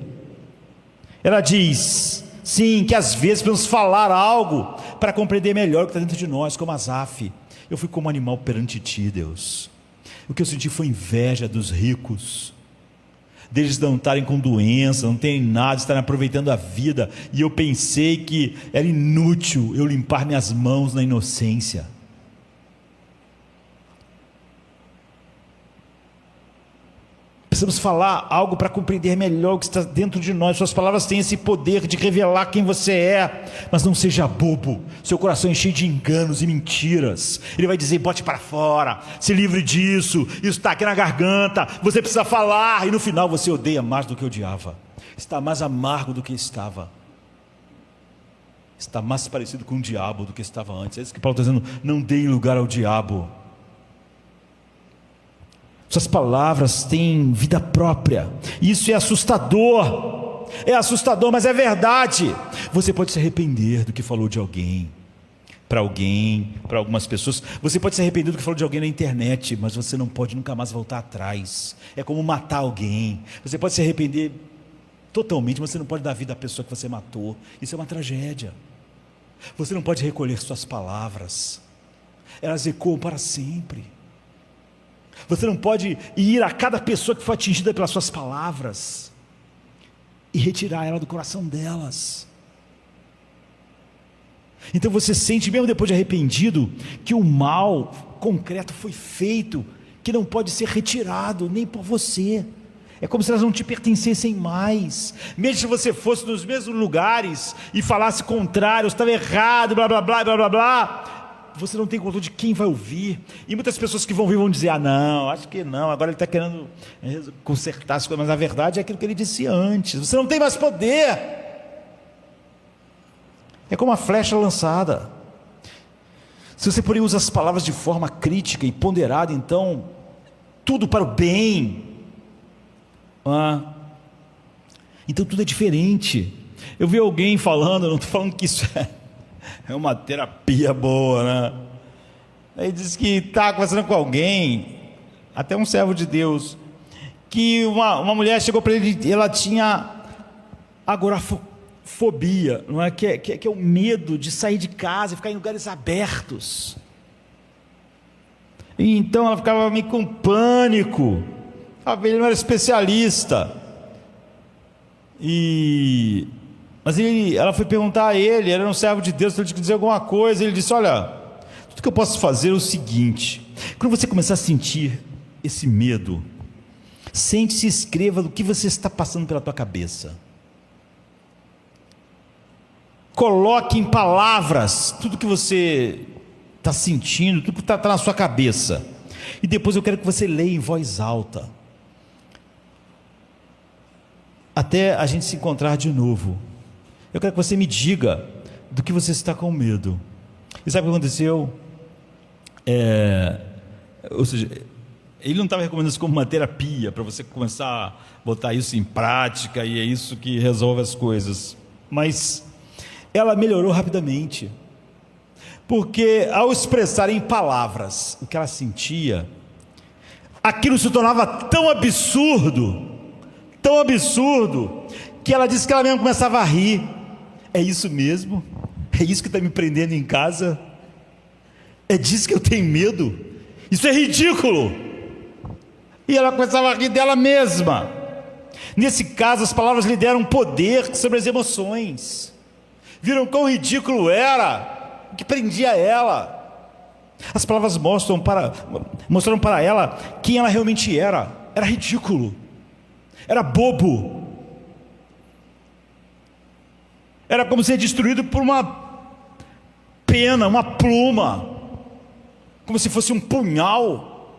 Ela diz, sim, que às vezes precisamos falar algo para compreender melhor o que está dentro de nós, como Asaf. Eu fui como animal perante ti, Deus. O que eu senti foi inveja dos ricos, deles não estarem com doença, não terem nada, estarem aproveitando a vida, e eu pensei que era inútil eu limpar minhas mãos na inocência. Precisamos falar algo para compreender melhor o que está dentro de nós. Suas palavras têm esse poder de revelar quem você é. Mas não seja bobo. Seu coração é cheio de enganos e mentiras. Ele vai dizer, bote para fora, se livre disso, isso está aqui na garganta, você precisa falar. E no final você odeia mais do que odiava. está mais amargo do que estava, está mais parecido com o diabo do que estava antes. É isso que Paulo está dizendo: não deem lugar ao diabo. Suas palavras têm vida própria. Isso é assustador, mas é verdade. Você pode se arrepender do que falou de alguém, para algumas pessoas. Você pode se arrepender do que falou de alguém na internet, mas você não pode nunca mais voltar atrás. É como matar alguém. Você pode se arrepender totalmente, mas você não pode dar vida à pessoa que você matou. Isso é uma tragédia. Você não pode recolher suas palavras, elas ecoam para sempre. Você não pode ir a cada pessoa que foi atingida pelas suas palavras e retirar ela do coração delas. Então você sente, mesmo depois de arrependido, que o mal concreto foi feito, que não pode ser retirado nem por você. É como se elas não te pertencessem mais. Mesmo se você fosse nos mesmos lugares e falasse contrário, estava errado, blá blá blá blá blá blá, você não tem controle de quem vai ouvir. E muitas pessoas que vão ouvir vão dizer: ah, não, acho que não, agora ele está querendo consertar as coisas. Mas a verdade é aquilo que ele disse antes. Você não tem mais poder. É como uma flecha lançada. Se você, porém, usa as palavras de forma crítica e ponderada, então tudo para o bem, então tudo é diferente. Eu vi alguém falando, não estou falando que isso é uma terapia boa, né? Aí diz que está conversando com alguém, até um servo de Deus, que uma mulher chegou para ele e ela tinha agorafobia, não é? Que é o medo de sair de casa e ficar em lugares abertos. E então ela ficava meio com pânico. Ele não era especialista. Mas ela foi perguntar a ele, era um servo de Deus, ele tinha que dizer alguma coisa. Ele disse: olha, tudo que eu posso fazer é o seguinte: quando você começar a sentir esse medo, sente-se e escreva do que você está passando pela tua cabeça. Coloque em palavras tudo que você está sentindo, tudo que está na sua cabeça. E depois eu quero que você leia em voz alta, até a gente se encontrar de novo. Eu quero que você me diga do que você está com medo. E sabe o que aconteceu? Ou seja, ele não estava recomendando isso como uma terapia, para você começar a botar isso em prática, e é isso que resolve as coisas. Mas ela melhorou rapidamente, porque ao expressar em palavras o que ela sentia, aquilo se tornava tão absurdo, que ela disse que ela mesmo começava a rir. É isso mesmo? É isso que está me prendendo em casa? É disso que eu tenho medo? Isso é ridículo! E ela começava a rir dela mesma. Nesse caso, as palavras lhe deram poder sobre as emoções. Viram quão ridículo era, que prendia ela. As palavras mostraram para ela quem ela realmente era. Era ridículo, era bobo, era como ser destruído por uma pena, uma pluma, como se fosse um punhal.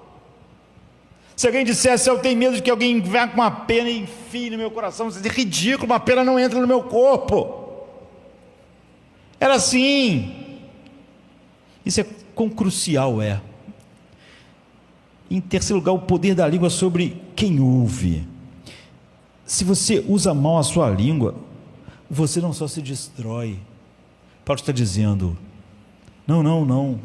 Se alguém dissesse: eu tenho medo de que alguém venha com uma pena e enfie no meu coração, você diz: ridículo, uma pena não entra no meu corpo. Era assim. Isso é quão crucial é. Em terceiro lugar, o poder da língua sobre quem ouve. Se você usa mal a sua língua, você não só se destrói. Paulo está dizendo: não.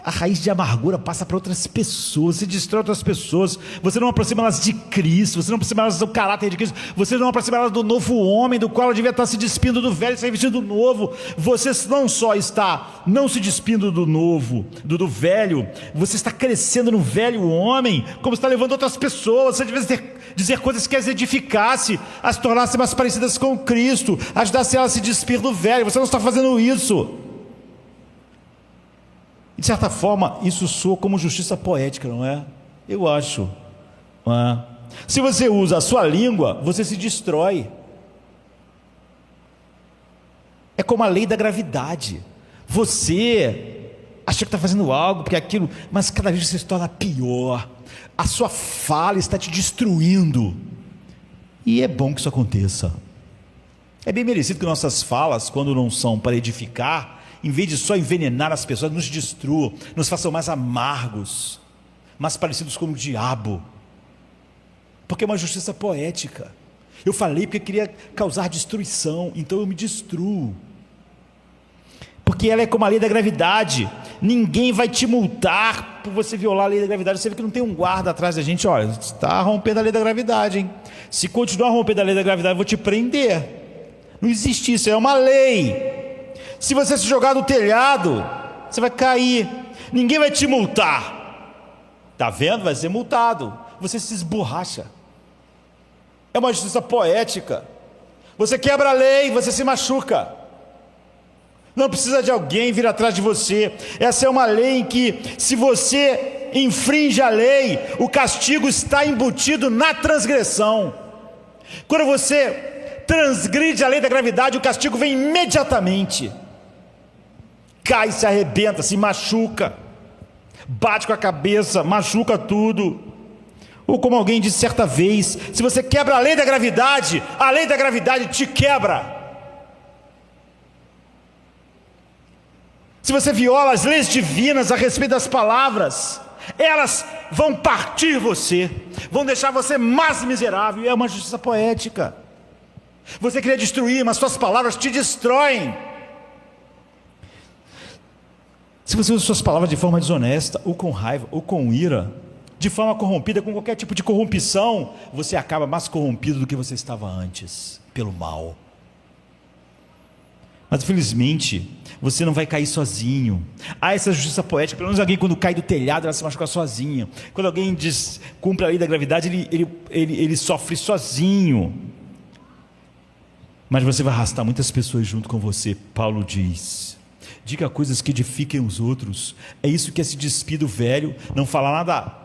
A raiz de amargura passa para outras pessoas, se destrói outras pessoas. Você não aproxima elas de Cristo, você não aproxima elas do caráter de Cristo, você não aproxima elas do novo homem, do qual ela devia estar se despindo do velho e se revestindo do novo. Você não só está não se despindo do novo, do velho, você está crescendo no velho homem, como está levando outras pessoas. Você devia dizer coisas que as edificasse, as tornasse mais parecidas com Cristo, ajudasse elas a se despir do velho. Você não está fazendo isso. De certa forma, isso soa como justiça poética, não é? Eu acho, não é? Se você usa a sua língua, você se destrói. É como a lei da gravidade. Você acha que está fazendo algo, porque aquilo, mas cada vez você se torna pior. A sua fala está te destruindo. E é bom que isso aconteça. É bem merecido que nossas falas, quando não são para edificar, em vez de só envenenar as pessoas, nos destruam, nos façam mais amargos, mais parecidos com o diabo. Porque é uma justiça poética. Eu falei porque eu queria causar destruição, então eu me destruo. Porque ela é como a lei da gravidade. Ninguém vai te multar por você violar a lei da gravidade. Você vê que não tem um guarda atrás da gente. Olha, você está rompendo a lei da gravidade, hein? Se continuar rompendo a lei da gravidade, eu vou te prender. Não existe isso, é uma lei. Se você se jogar do telhado, você vai cair. Ninguém vai te multar. Está vendo? Vai ser multado. Você se esborracha. É uma justiça poética. Você quebra a lei, você se machuca. Não precisa de alguém vir atrás de você. Essa é uma lei em que, se você infringe a lei, o castigo está embutido na transgressão. Quando você transgride a lei da gravidade, o castigo vem imediatamente. Cai, se arrebenta, se machuca, bate com a cabeça, machuca tudo. Ou como alguém disse certa vez, se você quebra a lei da gravidade te quebra. Se você viola as leis divinas a respeito das palavras, elas vão partir você, vão deixar você mais miserável. E é uma justiça poética. Você queria destruir, mas suas palavras te destroem. Se você usa suas palavras de forma desonesta, ou com raiva, ou com ira, de forma corrompida, com qualquer tipo de corrupção, você acaba mais corrompido do que você estava antes, pelo mal. Mas infelizmente, você não vai cair sozinho. Há essa justiça poética. Pelo menos alguém, quando cai do telhado, ela se machuca sozinha. Quando alguém cumpre a lei da gravidade, ele sofre sozinho. Mas você vai arrastar muitas pessoas junto com você. Paulo diz: diga coisas que edifiquem os outros. É isso que é se despir do velho. Não falar nada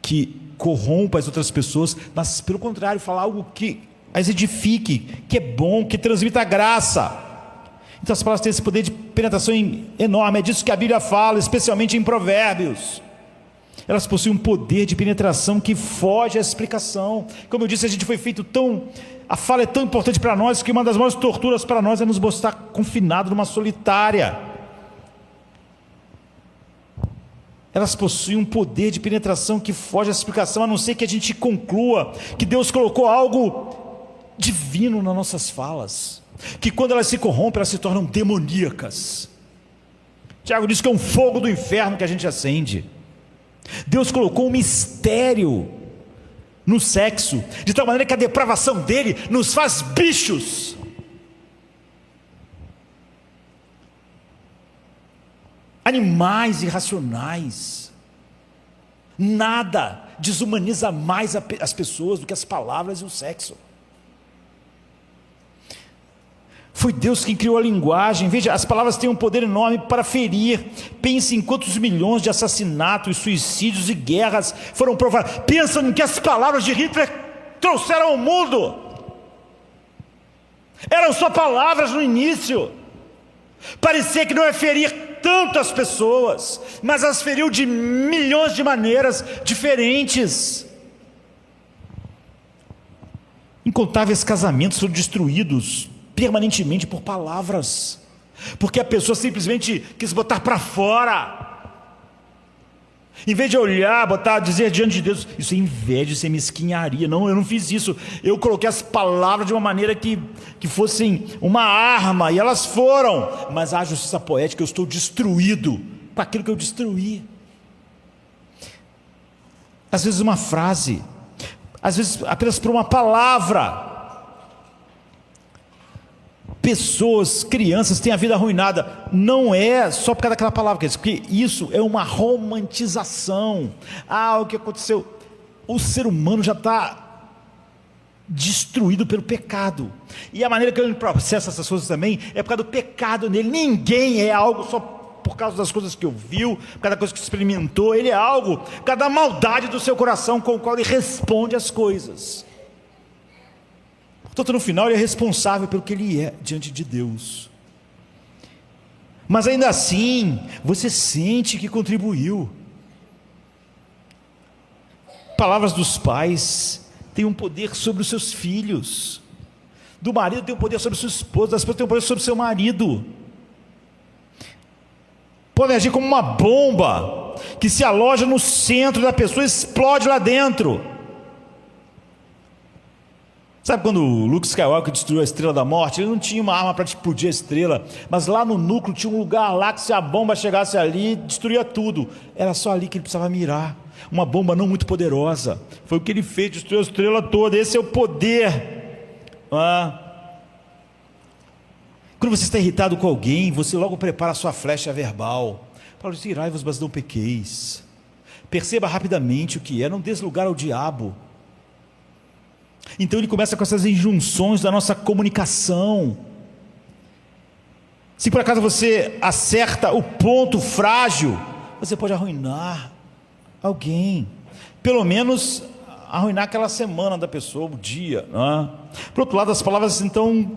que corrompa as outras pessoas, mas pelo contrário, falar algo que as edifique, que é bom, que transmita a graça. Então as palavras têm esse poder de penetração enorme. É disso que a Bíblia fala, especialmente em Provérbios. Elas possuem um poder de penetração que foge à explicação. Como eu disse, a gente foi feito a fala é tão importante para nós, que uma das maiores torturas para nós é nos botar confinado numa solitária. Elas possuem um poder de penetração que foge à explicação, a não ser que a gente conclua que Deus colocou algo divino nas nossas falas, que quando elas se corrompem, elas se tornam demoníacas. Tiago diz que é um fogo do inferno que a gente acende. Deus colocou um mistério no sexo, de tal maneira que a depravação dele nos faz bichos. Animais irracionais. Nada desumaniza mais as pessoas do que as palavras e o sexo. Foi Deus quem criou a linguagem. Veja, as palavras têm um poder enorme para ferir. Pense em quantos milhões de assassinatos, suicídios e guerras foram provados. Pensa no que as palavras de Hitler trouxeram ao mundo. Eram só palavras no início. Parecia que não ia ferir tanto as pessoas, mas as feriu de milhões de maneiras diferentes. Incontáveis casamentos foram destruídos permanentemente por palavras, porque a pessoa simplesmente quis botar para fora, em vez de olhar, dizer diante de Deus: isso é inveja, isso é mesquinharia. Não, eu não fiz isso, eu coloquei as palavras de uma maneira que fossem uma arma, e elas foram. Mas a justiça poética, eu estou destruído com aquilo que eu destruí. Às vezes uma frase, às vezes apenas por uma palavra. Pessoas, crianças têm a vida arruinada, não é só por causa daquela palavra, porque isso é uma romantização. O que aconteceu? O ser humano já está destruído pelo pecado, e a maneira que ele processa essas coisas também é por causa do pecado nele. Ninguém é algo só por causa das coisas que ouviu, por causa da coisa que experimentou. Ele é algo por causa da maldade do seu coração, com o qual ele responde às coisas. Portanto, no final, ele é responsável pelo que ele é diante de Deus. Mas ainda assim, você sente que contribuiu. Palavras dos pais tem um poder sobre os seus filhos, do marido tem um poder sobre a sua esposa, da esposa tem um poder sobre o seu marido. Pode agir como uma bomba que se aloja no centro da pessoa e explode lá dentro. Sabe quando o Luke Skywalker destruiu a Estrela da Morte? Ele não tinha uma arma para explodir a estrela, mas lá no núcleo tinha um lugar lá que se a bomba chegasse ali, destruía tudo. Era só ali que ele precisava mirar. Uma bomba não muito poderosa. Foi o que ele fez, destruiu a estrela toda. Esse é o poder. Quando você está irritado com alguém, você logo prepara a sua flecha verbal. Paulo diz: irai-vos, mas não pequeis. Perceba rapidamente o que é, não dês lugar ao diabo. Então ele começa com essas injunções da nossa comunicação. Se por acaso você acerta o ponto frágil, você pode arruinar alguém. Pelo menos arruinar aquela semana da pessoa, o dia. Por outro lado, as palavras então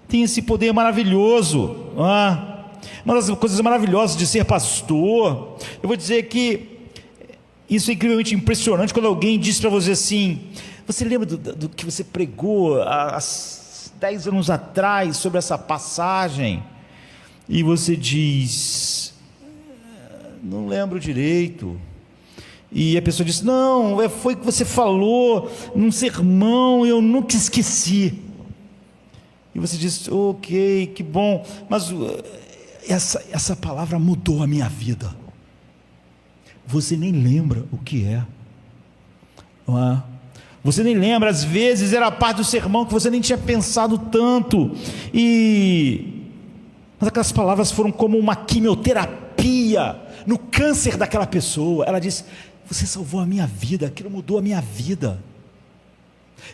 tem esse poder maravilhoso. Uma das coisas maravilhosas de ser pastor, eu vou dizer que isso é incrivelmente impressionante quando alguém diz para você assim: você lembra do que você pregou há 10 anos atrás sobre essa passagem? E você diz: não lembro direito. E a pessoa diz: não, foi o que você falou num sermão, eu nunca esqueci. E você diz: ok, que bom, mas essa palavra mudou a minha vida. Você nem lembra o que é, não é? Você nem lembra, às vezes era parte do sermão que você nem tinha pensado tanto, mas aquelas palavras foram como uma quimioterapia no câncer daquela pessoa. Ela disse: você salvou a minha vida, aquilo mudou a minha vida.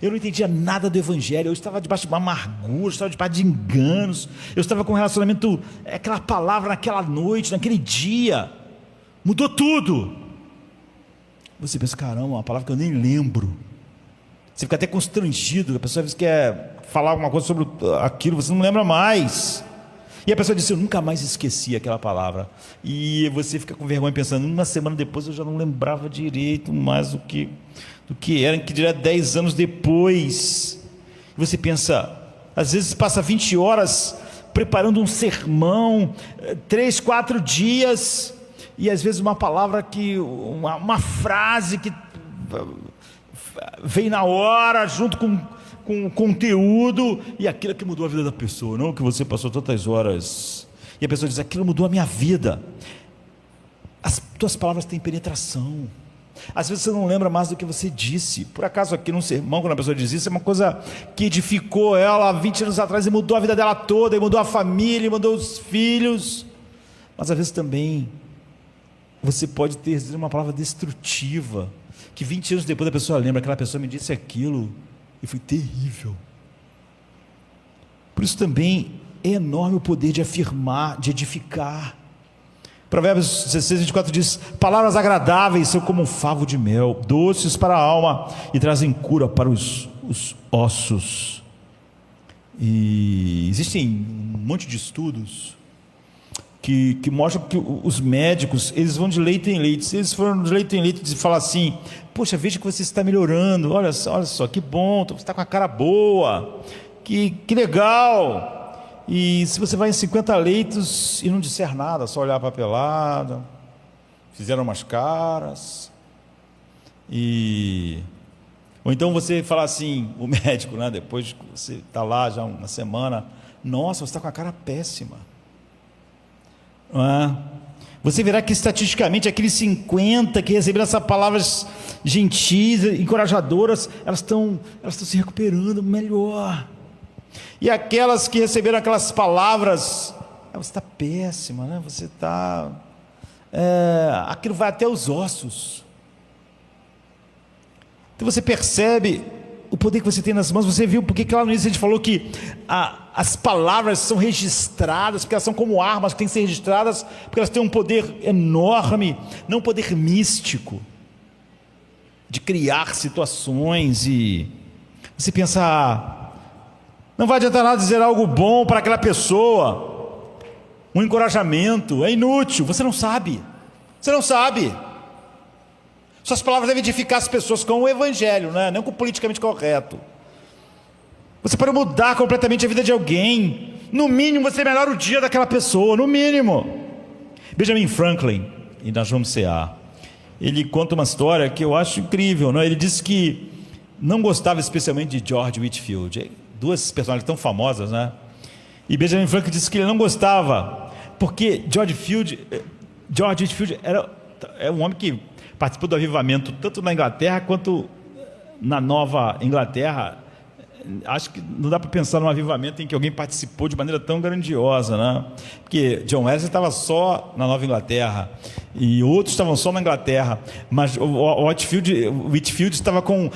Eu não entendia nada do evangelho, eu estava debaixo de uma amargura, eu estava debaixo de enganos, eu estava com um relacionamento, aquela palavra naquela noite, naquele dia, mudou tudo. Você pensa: caramba, uma palavra que eu nem lembro. Você fica até constrangido, a pessoa às vezes quer falar alguma coisa sobre aquilo, você não lembra mais. E a pessoa diz: eu nunca mais esqueci aquela palavra. E você fica com vergonha pensando: uma semana depois eu já não lembrava direito mais do que era, que dirá 10 anos depois. E você pensa, às vezes passa 20 horas preparando um sermão, 3, 4 dias, e às vezes uma palavra uma frase que vem na hora, junto com o conteúdo, e aquilo que mudou a vida da pessoa, não que você passou tantas horas, e a pessoa diz: aquilo mudou a minha vida. As tuas palavras têm penetração. Às vezes você não lembra mais do que você disse. Por acaso aqui num sermão, quando a pessoa diz isso, é uma coisa que edificou ela há 20 anos atrás, e mudou a vida dela toda, e mudou a família, e mudou os filhos. Mas às vezes também você pode ter uma palavra destrutiva, que 20 anos depois a pessoa lembra: aquela pessoa me disse aquilo e foi terrível. Por isso também é enorme o poder de afirmar, de edificar. Provérbios 16, 24 diz: palavras agradáveis são como um favo de mel, doces para a alma e trazem cura para os ossos. E existem um monte de estudos que mostram que os médicos, eles vão de leito em leito. Se eles foram de leito em leito e falar assim: poxa, veja que você está melhorando, olha só, que bom, você está com a cara boa, que legal. E se você vai em 50 leitos e não disser nada, só olhar a papelada, fizeram umas caras, ou então você fala assim, o médico, né, depois que você está lá já uma semana: nossa, você está com a cara péssima. Você verá que estatisticamente aqueles 50 que receberam essas palavras gentis, encorajadoras, elas estão se recuperando melhor. E aquelas que receberam aquelas palavras: você está péssima, né? Você está... aquilo vai até os ossos. Então você percebe o poder que você tem nas mãos. Você viu porque que lá no início a gente falou que as palavras são registradas, porque elas são como armas que têm que ser registradas, porque elas têm um poder enorme, não um poder místico, de criar situações. E você pensa: não vai adiantar nada dizer algo bom para aquela pessoa, um encorajamento, é inútil, você não sabe. Suas palavras devem edificar as pessoas com o evangelho, né? Não com o politicamente correto. Você pode mudar completamente a vida de alguém. No mínimo, você melhora o dia daquela pessoa, no mínimo. Benjamin Franklin, e nós vamos cear, ele conta uma história que eu acho incrível, né? Ele disse que não gostava especialmente de George Whitefield, duas personagens tão famosas, né? E Benjamin Franklin disse que ele não gostava, porque George Whitefield é um homem que participou do avivamento tanto na Inglaterra quanto na Nova Inglaterra. Acho que não dá para pensar num avivamento em que alguém participou de maneira tão grandiosa, né? Porque John Wesley estava só na Nova Inglaterra e outros estavam só na Inglaterra, mas o Whitefield estava com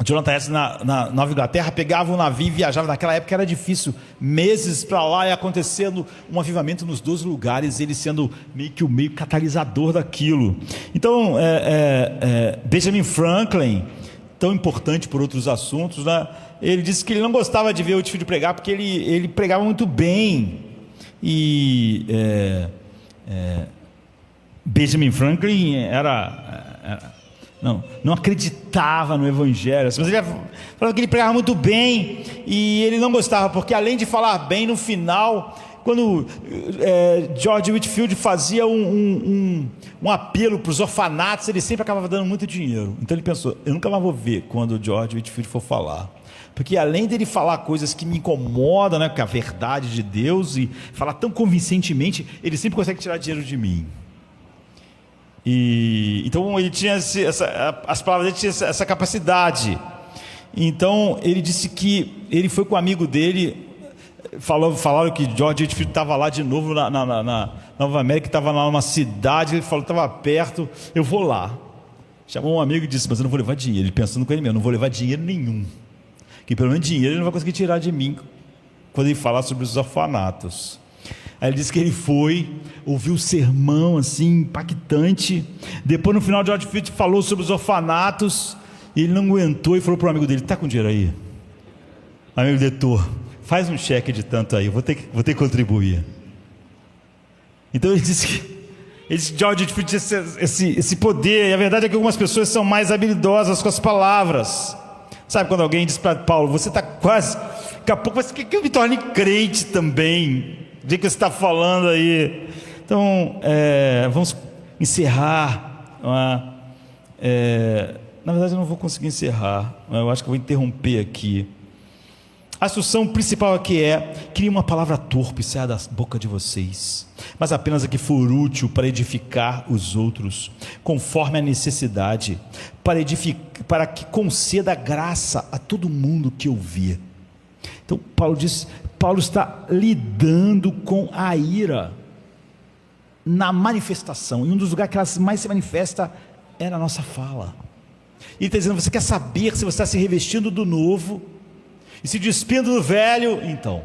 Jonathan Edwards na Nova Inglaterra, pegava um navio e viajava. Naquela época era difícil, meses para lá, e acontecendo um avivamento nos dois lugares, ele sendo meio que o meio catalisador daquilo. Então Benjamin Franklin, tão importante por outros assuntos, né? Ele disse que ele não gostava de ver o Whitefield pregar, porque ele pregava muito bem. E Benjamin Franklin não acreditava no evangelho, mas ele falava que ele pregava muito bem, e ele não gostava, porque além de falar bem, no final, quando George Whitefield fazia um apelo para os orfanatos, ele sempre acabava dando muito dinheiro. Então ele pensou, eu nunca mais vou ver quando o George Whitefield for falar, porque além dele falar coisas que me incomodam, né, com a verdade de Deus, e falar tão convincentemente, ele sempre consegue tirar dinheiro de mim. E então ele tinha as palavras dele tinham essa capacidade. Então ele disse que ele foi com um amigo dele, falaram que George Whitefield estava lá de novo na Nova América, estava lá numa cidade, ele falou, estava perto, eu vou lá. Chamou um amigo e disse, mas eu não vou levar dinheiro. Ele pensando com ele mesmo, não vou levar dinheiro nenhum, que pelo menos dinheiro ele não vai conseguir tirar de mim quando ele falar sobre os orfanatos. Aí ele disse que ele foi, ouviu o sermão assim, impactante. Depois no final George Whitefield falou sobre os orfanatos, e ele não aguentou e falou para o amigo dele, está com dinheiro aí? Amigo diretor, faz um cheque de tanto aí, eu vou ter que contribuir. Então ele disse que George Whitefield tinha esse poder, e a verdade é que algumas pessoas são mais habilidosas com as palavras. Sabe quando alguém diz para Paulo, você está quase, daqui a pouco você quer que eu me torne crente também, do que você está falando aí. Então vamos encerrar. Na verdade eu não vou conseguir encerrar, eu acho que eu vou interromper aqui. A instrução principal aqui crie uma palavra torpe, saia da boca de vocês, mas apenas a que for útil para edificar os outros, conforme a necessidade, para que conceda graça a todo mundo que ouvir. Então Paulo está lidando com a ira na manifestação, e um dos lugares que ela mais se manifesta é na nossa fala. Ele está dizendo, você quer saber se você está se revestindo do novo e se despindo do velho? Então,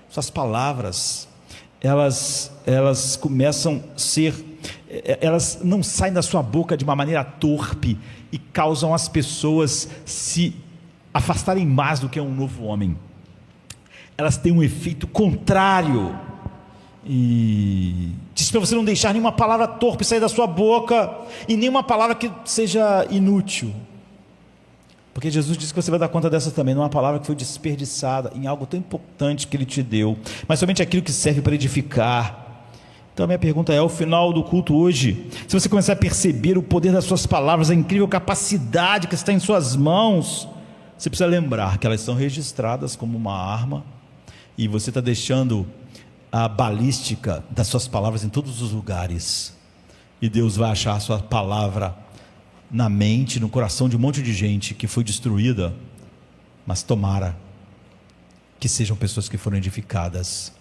suas palavras, elas começam a ser, elas não saem da sua boca de uma maneira torpe e causam as pessoas se afastarem mais do que um novo homem. Elas têm um efeito contrário, e diz para você não deixar nenhuma palavra torpe sair da sua boca, e nenhuma palavra que seja inútil, porque Jesus disse que você vai dar conta dessa também, não é uma palavra que foi desperdiçada em algo tão importante que Ele te deu, mas somente aquilo que serve para edificar. Então a minha pergunta ao final do culto hoje, se você começar a perceber o poder das suas palavras, a incrível capacidade que está em suas mãos, você precisa lembrar que elas são registradas como uma arma, e você está deixando a balística das suas palavras em todos os lugares, e Deus vai achar a sua palavra na mente, no coração de um monte de gente que foi destruída, mas tomara que sejam pessoas que foram edificadas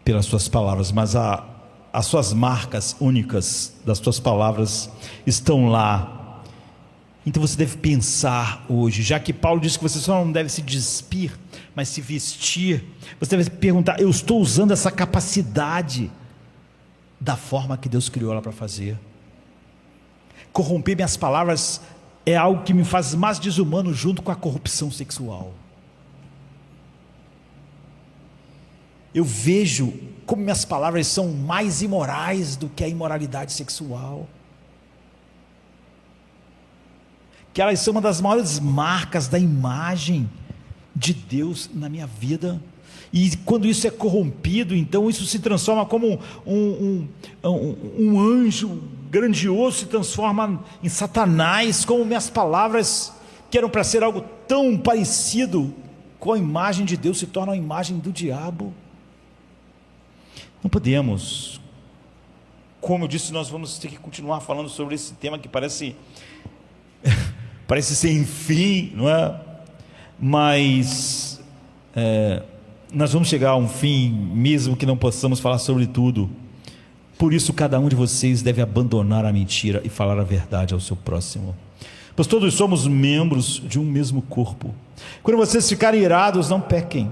pelas suas palavras, mas as suas marcas únicas das suas palavras estão lá. Então você deve pensar hoje, já que Paulo disse que você só não deve se despir, mas se vestir, você deve perguntar, eu estou usando essa capacidade da forma que Deus criou ela para fazer? Corromper minhas palavras é algo que me faz mais desumano, junto com a corrupção sexual. Eu vejo como minhas palavras são mais imorais do que a imoralidade sexual. que elas são uma das maiores marcas da imagem de Deus na minha vida. E quando isso é corrompido, então isso se transforma como um anjo grandioso, se transforma em Satanás, como minhas palavras, que eram para ser algo tão parecido com a imagem de Deus, se tornam a imagem do diabo. Não podemos, como eu disse, nós vamos ter que continuar falando sobre esse tema que parece sem fim, não é? Mas nós vamos chegar a um fim, mesmo que não possamos falar sobre tudo. Por isso cada um de vocês deve abandonar a mentira e falar a verdade ao seu próximo, pois todos somos membros de um mesmo corpo. Quando vocês ficarem irados, não pequem.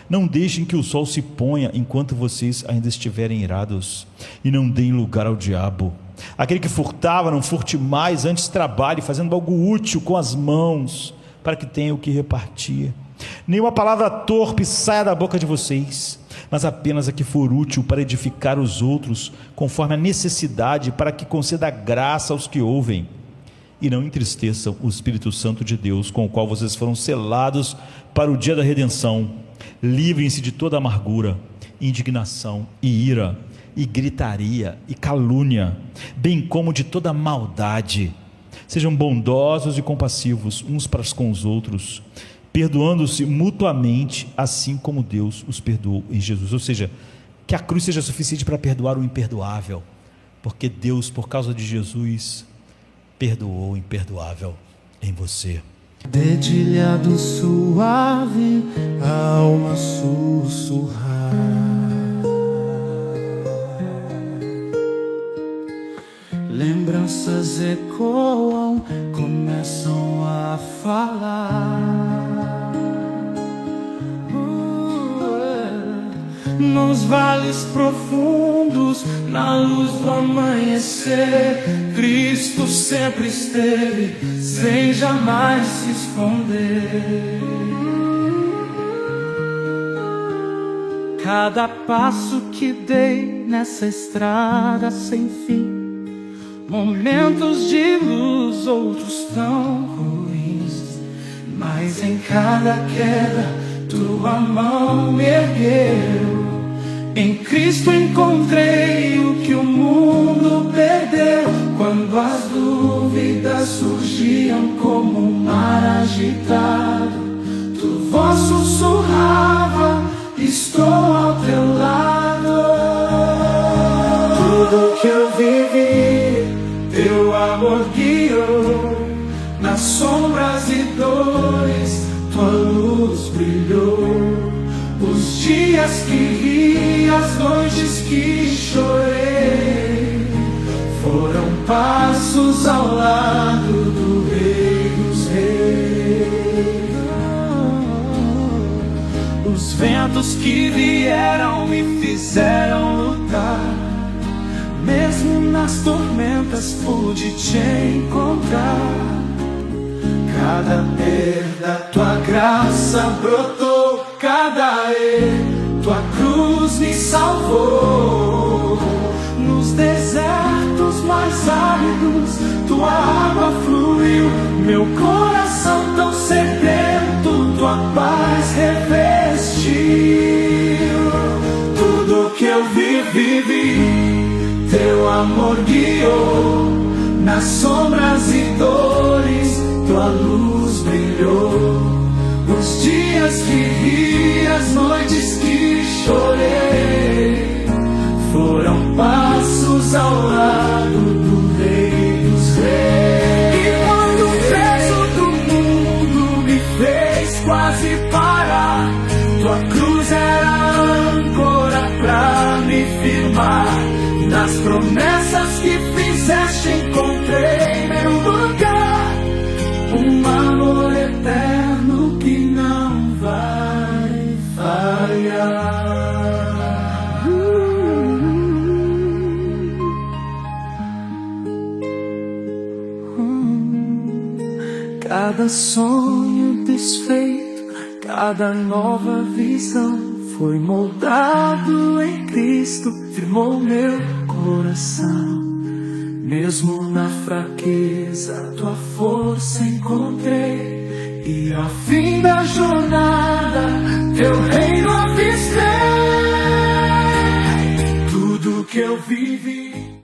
Não deixem que o sol se ponha enquanto vocês ainda estiverem irados, e não deem lugar ao diabo. Aquele que furtava, não furte mais, antes trabalhe, fazendo algo útil com as mãos, para que tenha o que repartir. Nenhuma palavra torpe saia da boca de vocês, mas apenas a que for útil para edificar os outros, conforme a necessidade, para que conceda graça aos que ouvem. E não entristeçam o Espírito Santo de Deus, com o qual vocês foram selados para o dia da redenção. Livrem-se de toda amargura, indignação e ira, e gritaria e calúnia, bem como de toda maldade. Sejam bondosos e compassivos uns para com os outros, perdoando-se mutuamente, assim como Deus os perdoou em Jesus. Ou seja, que a cruz seja suficiente para perdoar o imperdoável, porque Deus, por causa de Jesus, perdoou o imperdoável em você. Dedilhado suave, a alma sussurrar. Lembranças ecoam, começam a falar. Nos vales profundos, na luz do amanhecer, Cristo sempre esteve, sem jamais se esconder. Cada passo que dei nessa estrada sem fim, momentos de luz, outros tão ruins, mas em cada queda tua mão me ergueu. Em Cristo encontrei o que o mundo perdeu. Quando as dúvidas surgiam como um mar agitado, tua voz sussurrava: estou ao teu lado. Tudo que eu vivi, teu amor guiou. Nas sombras e dores, tua luz brilhou. Os dias que ri, as noites que chorei, foram passos ao lado do Rei dos Reis. Os ventos que vieram me fizeram lutar, mesmo nas tormentas pude te encontrar. Cada perda, tua graça brotou, cada erro, tua cruz me salvou. Nos desertos mais áridos, tua água fluiu. Meu coração tão sedento, tua paz revestiu. Tudo que eu vivi, teu amor guiou. Nas sombras e dores, tua luz brilhou. Os dias que ri, as noites que chorei, foram passos ao lado do Rei dos Reis. E quando o peso do mundo me fez quase parar, tua cruz era a âncora pra me firmar. Nas promessas que fizeste encontrei meu lugar, um amor eterno que não vai falhar. Cada sonho desfeito, cada nova visão foi moldado em Cristo, firmou meu coração. Mesmo na fraqueza, tua força encontrei, e ao fim da jornada, teu reino avistei. Tudo que eu vivi